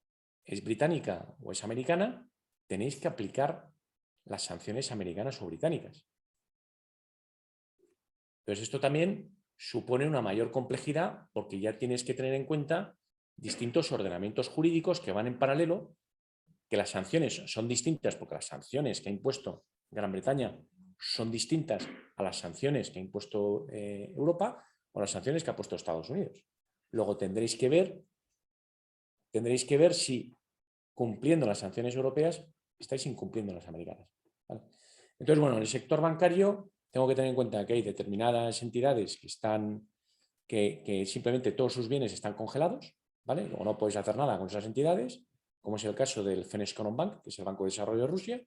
es británica o es americana, tenéis que aplicar las sanciones americanas o británicas. Entonces, esto también supone una mayor complejidad porque ya tienes que tener en cuenta distintos ordenamientos jurídicos que van en paralelo, que las sanciones son distintas porque las sanciones que ha impuesto Gran Bretaña son distintas a las sanciones que ha impuesto Europa o las sanciones que ha puesto Estados Unidos. Luego tendréis que ver si cumpliendo las sanciones europeas estáis incumpliendo las americanas. ¿Vale? Entonces, bueno, en el sector bancario tengo que tener en cuenta que hay determinadas entidades que simplemente todos sus bienes están congelados, ¿vale? Luego no podéis hacer nada con esas entidades, como es el caso del Feneszkonombank, que es el Banco de Desarrollo de Rusia,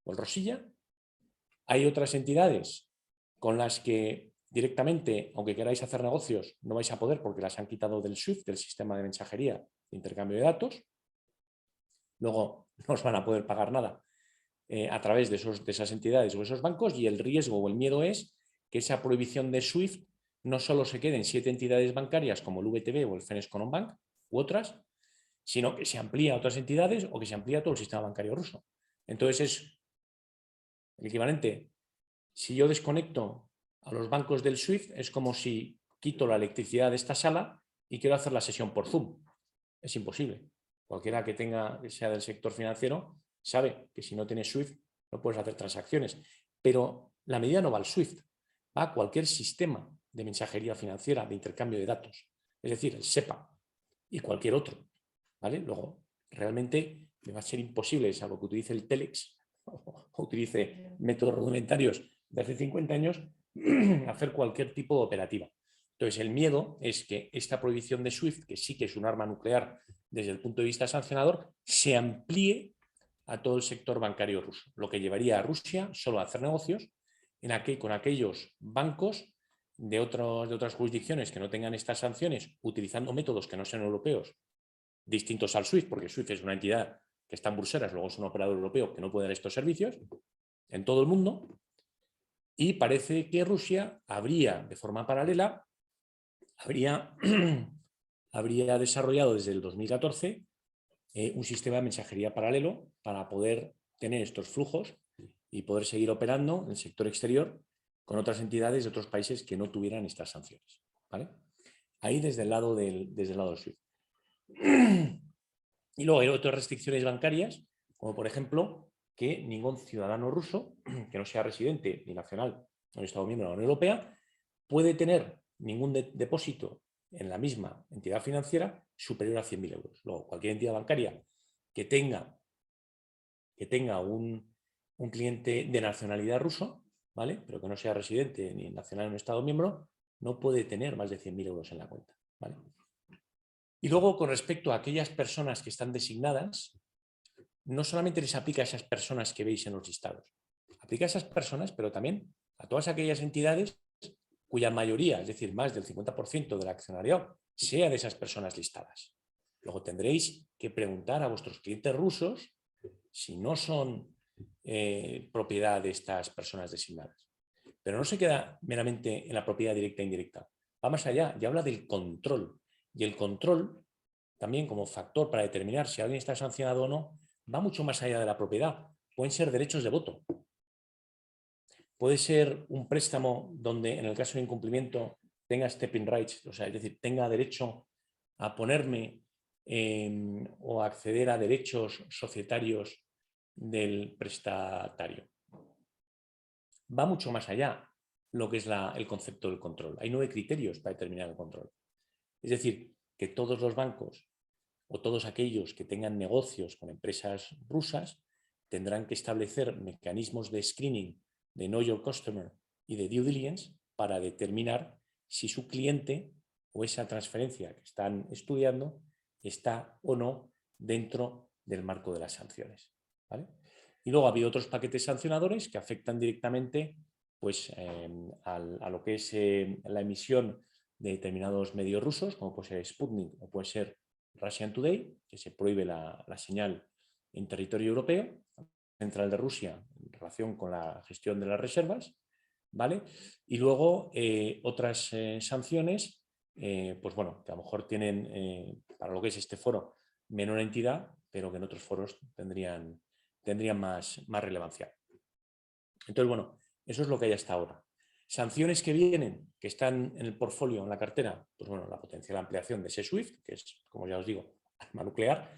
o el Rosilla. Hay otras entidades con las que directamente, aunque queráis hacer negocios, no vais a poder porque las han quitado del SWIFT, del sistema de mensajería de intercambio de datos. Luego no os van a poder pagar nada a través de esas entidades o esos bancos, y el riesgo o el miedo es que esa prohibición de SWIFT no solo se quede en 7 entidades bancarias como el VTB o el Feneszkonombank u otras, sino que se amplía a otras entidades o que se amplía a todo el sistema bancario ruso. Entonces es el equivalente. Si yo desconecto a los bancos del SWIFT, es como si quito la electricidad de esta sala y quiero hacer la sesión por Zoom. Es imposible. Cualquiera que sea del sector financiero sabe que si no tienes SWIFT no puedes hacer transacciones. Pero la medida no va al SWIFT, va a cualquier sistema de mensajería financiera, de intercambio de datos. Es decir, el SEPA y cualquier otro. ¿Vale? Luego, realmente me va a ser imposible, salvo que utilice el Telex o utilice métodos rudimentarios de hace 50 años, hacer cualquier tipo de operativa. Entonces, el miedo es que esta prohibición de SWIFT, que sí que es un arma nuclear desde el punto de vista sancionador, se amplíe a todo el sector bancario ruso, lo que llevaría a Rusia solo a hacer negocios con aquellos bancos de otras jurisdicciones que no tengan estas sanciones, utilizando métodos que no sean europeos distintos al SWIFT, porque SWIFT es una entidad que está en Bruselas, luego es un operador europeo que no puede dar estos servicios en todo el mundo, y parece que Rusia habría, de forma paralela, habría desarrollado desde el 2014 un sistema de mensajería paralelo para poder tener estos flujos y poder seguir operando en el sector exterior con otras entidades de otros países que no tuvieran estas sanciones, ¿vale? Ahí desde el lado del SWIFT. Y luego hay otras restricciones bancarias, como por ejemplo que ningún ciudadano ruso que no sea residente ni nacional en un Estado miembro de la Unión Europea puede tener ningún depósito en la misma entidad financiera superior a 100.000 euros. Luego, cualquier entidad bancaria que tenga un cliente de nacionalidad ruso, ¿vale? Pero que no sea residente ni nacional en un Estado miembro, no puede tener más de 100.000 euros en la cuenta, ¿vale? Y luego, con respecto a aquellas personas que están designadas, no solamente les aplica a esas personas que veis en los listados, aplica a esas personas, pero también a todas aquellas entidades cuya mayoría, es decir, más del 50% del accionariado, sea de esas personas listadas. Luego tendréis que preguntar a vuestros clientes rusos si no son propiedad de estas personas designadas. Pero no se queda meramente en la propiedad directa e indirecta. Va más allá y habla del control. Y el control, también como factor para determinar si alguien está sancionado o no, va mucho más allá de la propiedad. Pueden ser derechos de voto. Puede ser un préstamo donde, en el caso de incumplimiento, tenga stepping rights, o sea, es decir, tenga derecho a ponerme o a acceder a derechos societarios del prestatario. Va mucho más allá lo que es el concepto del control. Hay 9 criterios para determinar el control. Es decir, que todos los bancos o todos aquellos que tengan negocios con empresas rusas tendrán que establecer mecanismos de screening, de Know Your Customer y de Due Diligence para determinar si su cliente o esa transferencia que están estudiando está o no dentro del marco de las sanciones, ¿vale? Y luego ha habido otros paquetes sancionadores que afectan directamente pues, a lo que es la emisión de determinados medios rusos, como puede ser Sputnik o puede ser Russian Today, que se prohíbe la señal en territorio europeo, central de Rusia en relación con la gestión de las reservas, ¿vale? Y luego otras sanciones, pues bueno, que a lo mejor tienen, para lo que es este foro, menor entidad, pero que en otros foros tendrían más relevancia. Entonces, bueno, eso es lo que hay hasta ahora. Sanciones que vienen, que están en el portfolio, en la cartera, pues bueno, la potencial ampliación de ese SWIFT, que es, como ya os digo, arma nuclear.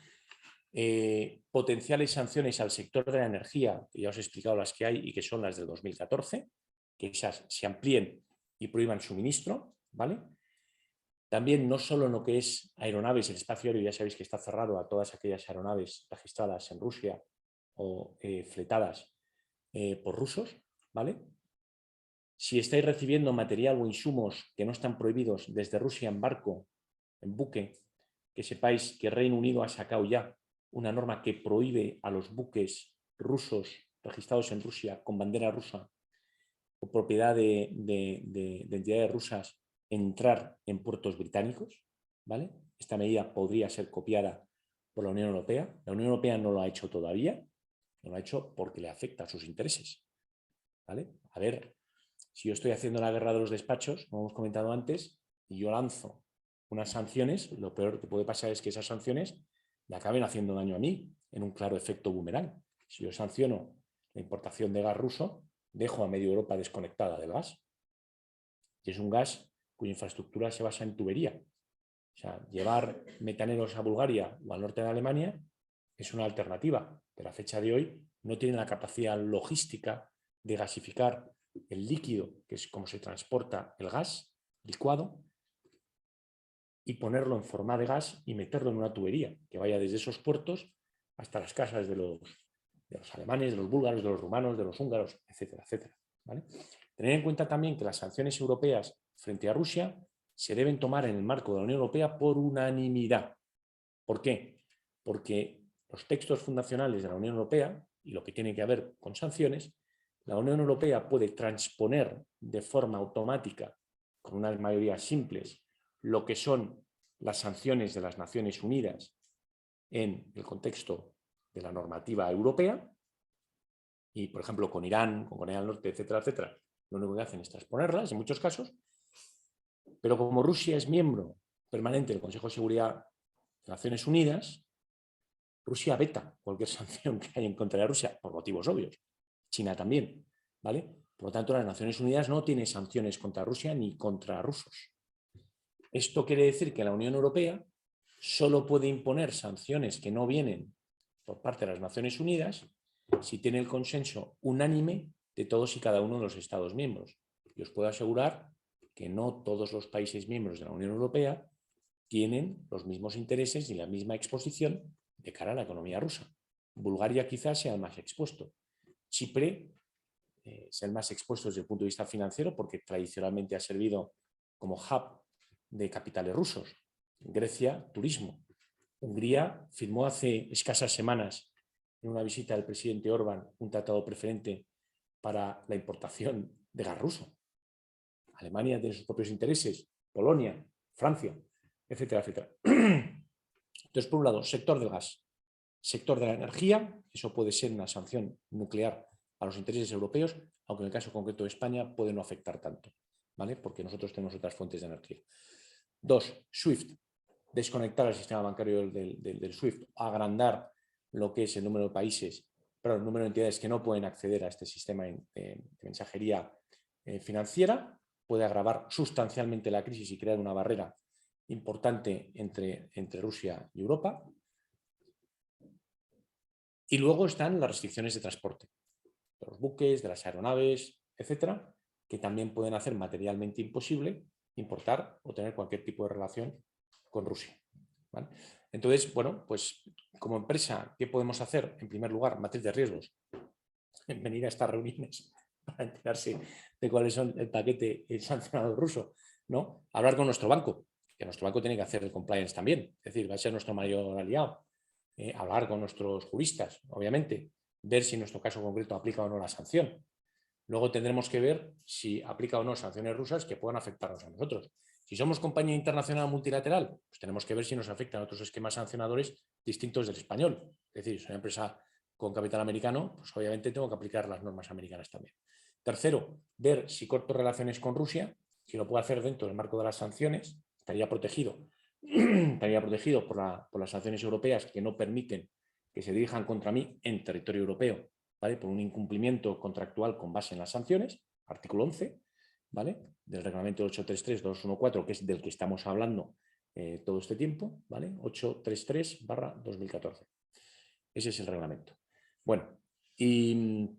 Potenciales sanciones al sector de la energía, que ya os he explicado las que hay y que son las del 2014, que esas se amplíen y prohíban suministro, ¿vale? También no solo en lo que es aeronaves, el espacio aéreo ya sabéis que está cerrado a todas aquellas aeronaves registradas en Rusia o fletadas por rusos, ¿vale? Si estáis recibiendo material o insumos que no están prohibidos desde Rusia en barco, en buque, que sepáis que Reino Unido ha sacado ya una norma que prohíbe a los buques rusos registrados en Rusia con bandera rusa o propiedad de entidades rusas entrar en puertos británicos, ¿vale? Esta medida podría ser copiada por la Unión Europea. La Unión Europea no lo ha hecho todavía, no lo ha hecho porque le afecta a sus intereses, ¿vale? A ver, si yo estoy haciendo la guerra de los despachos, como hemos comentado antes, y yo lanzo unas sanciones, lo peor que puede pasar es que esas sanciones le acaben haciendo daño a mí, en un claro efecto boomerang. Si yo sanciono la importación de gas ruso, dejo a medio Europa desconectada del gas. Y es un gas cuya infraestructura se basa en tubería. O sea, llevar metaneros a Bulgaria o al norte de Alemania es una alternativa, pero a fecha de hoy no tienen la capacidad logística de gasificar el líquido, que es como se transporta el gas licuado, y ponerlo en forma de gas y meterlo en una tubería que vaya desde esos puertos hasta las casas de los alemanes, de los búlgaros, de los rumanos, de los húngaros, etcétera, etcétera, ¿vale? Tener en cuenta también que las sanciones europeas frente a Rusia se deben tomar en el marco de la Unión Europea por unanimidad. ¿Por qué? Porque los textos fundacionales de la Unión Europea y lo que tiene que ver con sanciones, la Unión Europea puede transponer de forma automática, con unas mayorías simples, lo que son las sanciones de las Naciones Unidas en el contexto de la normativa europea y, por ejemplo, con Irán, con Corea del Norte, etcétera, etcétera, lo único que hacen es transponerlas en muchos casos, pero como Rusia es miembro permanente del Consejo de Seguridad de Naciones Unidas, Rusia veta cualquier sanción que haya en contra de Rusia por motivos obvios. China también, ¿vale? Por lo tanto, las Naciones Unidas no tienen sanciones contra Rusia ni contra rusos. Esto quiere decir que la Unión Europea solo puede imponer sanciones que no vienen por parte de las Naciones Unidas si tiene el consenso unánime de todos y cada uno de los Estados miembros. Y os puedo asegurar que no todos los países miembros de la Unión Europea tienen los mismos intereses y la misma exposición de cara a la economía rusa. Bulgaria quizás sea el más expuesto. Chipre es el más expuesto desde el punto de vista financiero porque tradicionalmente ha servido como hub de capitales rusos. Grecia, turismo. Hungría firmó hace escasas semanas en una visita del presidente Orbán un tratado preferente para la importación de gas ruso. Alemania tiene sus propios intereses, Polonia, Francia, etcétera, etcétera. Entonces, por un lado, sector del gas, sector de la energía, eso puede ser una sanción nuclear a los intereses europeos, aunque en el caso concreto de España puede no afectar tanto, ¿vale? Porque nosotros tenemos otras fuentes de energía. 2, SWIFT, desconectar el sistema bancario del SWIFT, agrandar lo que es el número de países, pero el número de entidades que no pueden acceder a este sistema de mensajería financiera, puede agravar sustancialmente la crisis y crear una barrera importante entre Rusia y Europa. Y luego están las restricciones de transporte, de los buques, de las aeronaves, etcétera, que también pueden hacer materialmente imposible importar o tener cualquier tipo de relación con Rusia, ¿vale? Entonces, bueno, pues como empresa, ¿qué podemos hacer? En primer lugar, matriz de riesgos, venir a estas reuniones para enterarse de cuáles son el paquete sancionado ruso, ¿no? Hablar con nuestro banco, que nuestro banco tiene que hacer el compliance también, es decir, va a ser nuestro mayor aliado. Hablar con nuestros juristas, obviamente, ver si en nuestro caso concreto aplica o no la sanción. Luego tendremos que ver si aplica o no sanciones rusas que puedan afectarnos a nosotros. Si somos compañía internacional multilateral, pues tenemos que ver si nos afectan otros esquemas sancionadores distintos del español. Es decir, si soy una empresa con capital americano, pues obviamente tengo que aplicar las normas americanas también. Tercero, ver si corto relaciones con Rusia, si lo puedo hacer dentro del marco de las sanciones, estaría protegido por las sanciones europeas que no permiten que se dirijan contra mí en territorio europeo, ¿vale? Por un incumplimiento contractual con base en las sanciones, artículo 11, ¿vale? Del reglamento 833-214, que es del que estamos hablando todo este tiempo, ¿vale? 833/2014. Ese es el reglamento. Bueno, y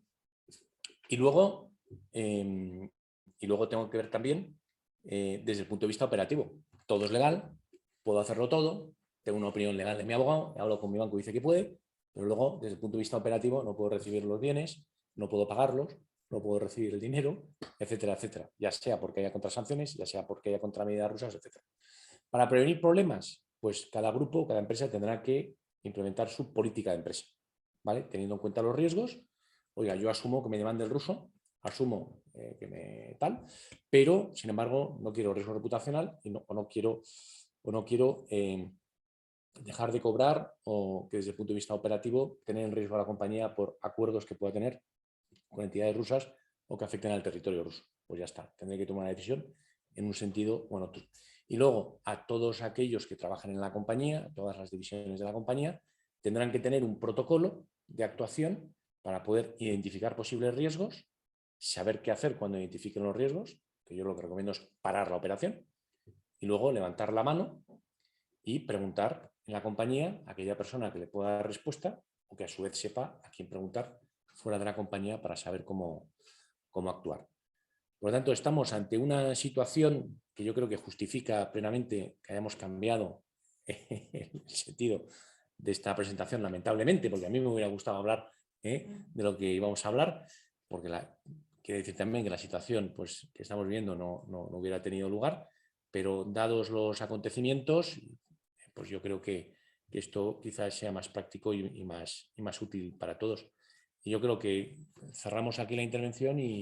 luego tengo que ver también desde el punto de vista operativo. Todo es legal, puedo hacerlo todo, tengo una opinión legal de mi abogado, hablo con mi banco y dice que puede, pero luego desde el punto de vista operativo no puedo recibir los bienes, no puedo pagarlos, no puedo recibir el dinero, etcétera, etcétera. Ya sea porque haya contrasanciones, ya sea porque haya contramedidas rusas, etcétera. Para prevenir problemas, pues cada grupo, cada empresa tendrá que implementar su política de empresa, ¿vale? Teniendo en cuenta los riesgos. Oiga, yo asumo que me demande el ruso, asumo que me tal, pero sin embargo no quiero riesgo reputacional y no quiero dejar de cobrar o que desde el punto de vista operativo tener en riesgo a la compañía por acuerdos que pueda tener con entidades rusas o que afecten al territorio ruso. Pues ya está, tendré que tomar una decisión en un sentido o en otro. Y luego a todos aquellos que trabajan en la compañía, todas las divisiones de la compañía, tendrán que tener un protocolo de actuación para poder identificar posibles riesgos, saber qué hacer cuando identifiquen los riesgos, que yo lo que recomiendo es parar la operación, y luego levantar la mano y preguntar en la compañía a aquella persona que le pueda dar respuesta o que a su vez sepa a quién preguntar fuera de la compañía para saber cómo actuar. Por lo tanto, estamos ante una situación que yo creo que justifica plenamente que hayamos cambiado el sentido de esta presentación, lamentablemente, porque a mí me hubiera gustado hablar de lo que íbamos a hablar, porque quiero decir también que la situación pues, que estamos viviendo no hubiera tenido lugar, pero dados los acontecimientos, pues yo creo que esto quizás sea más práctico y más útil para todos. Y yo creo que cerramos aquí la intervención y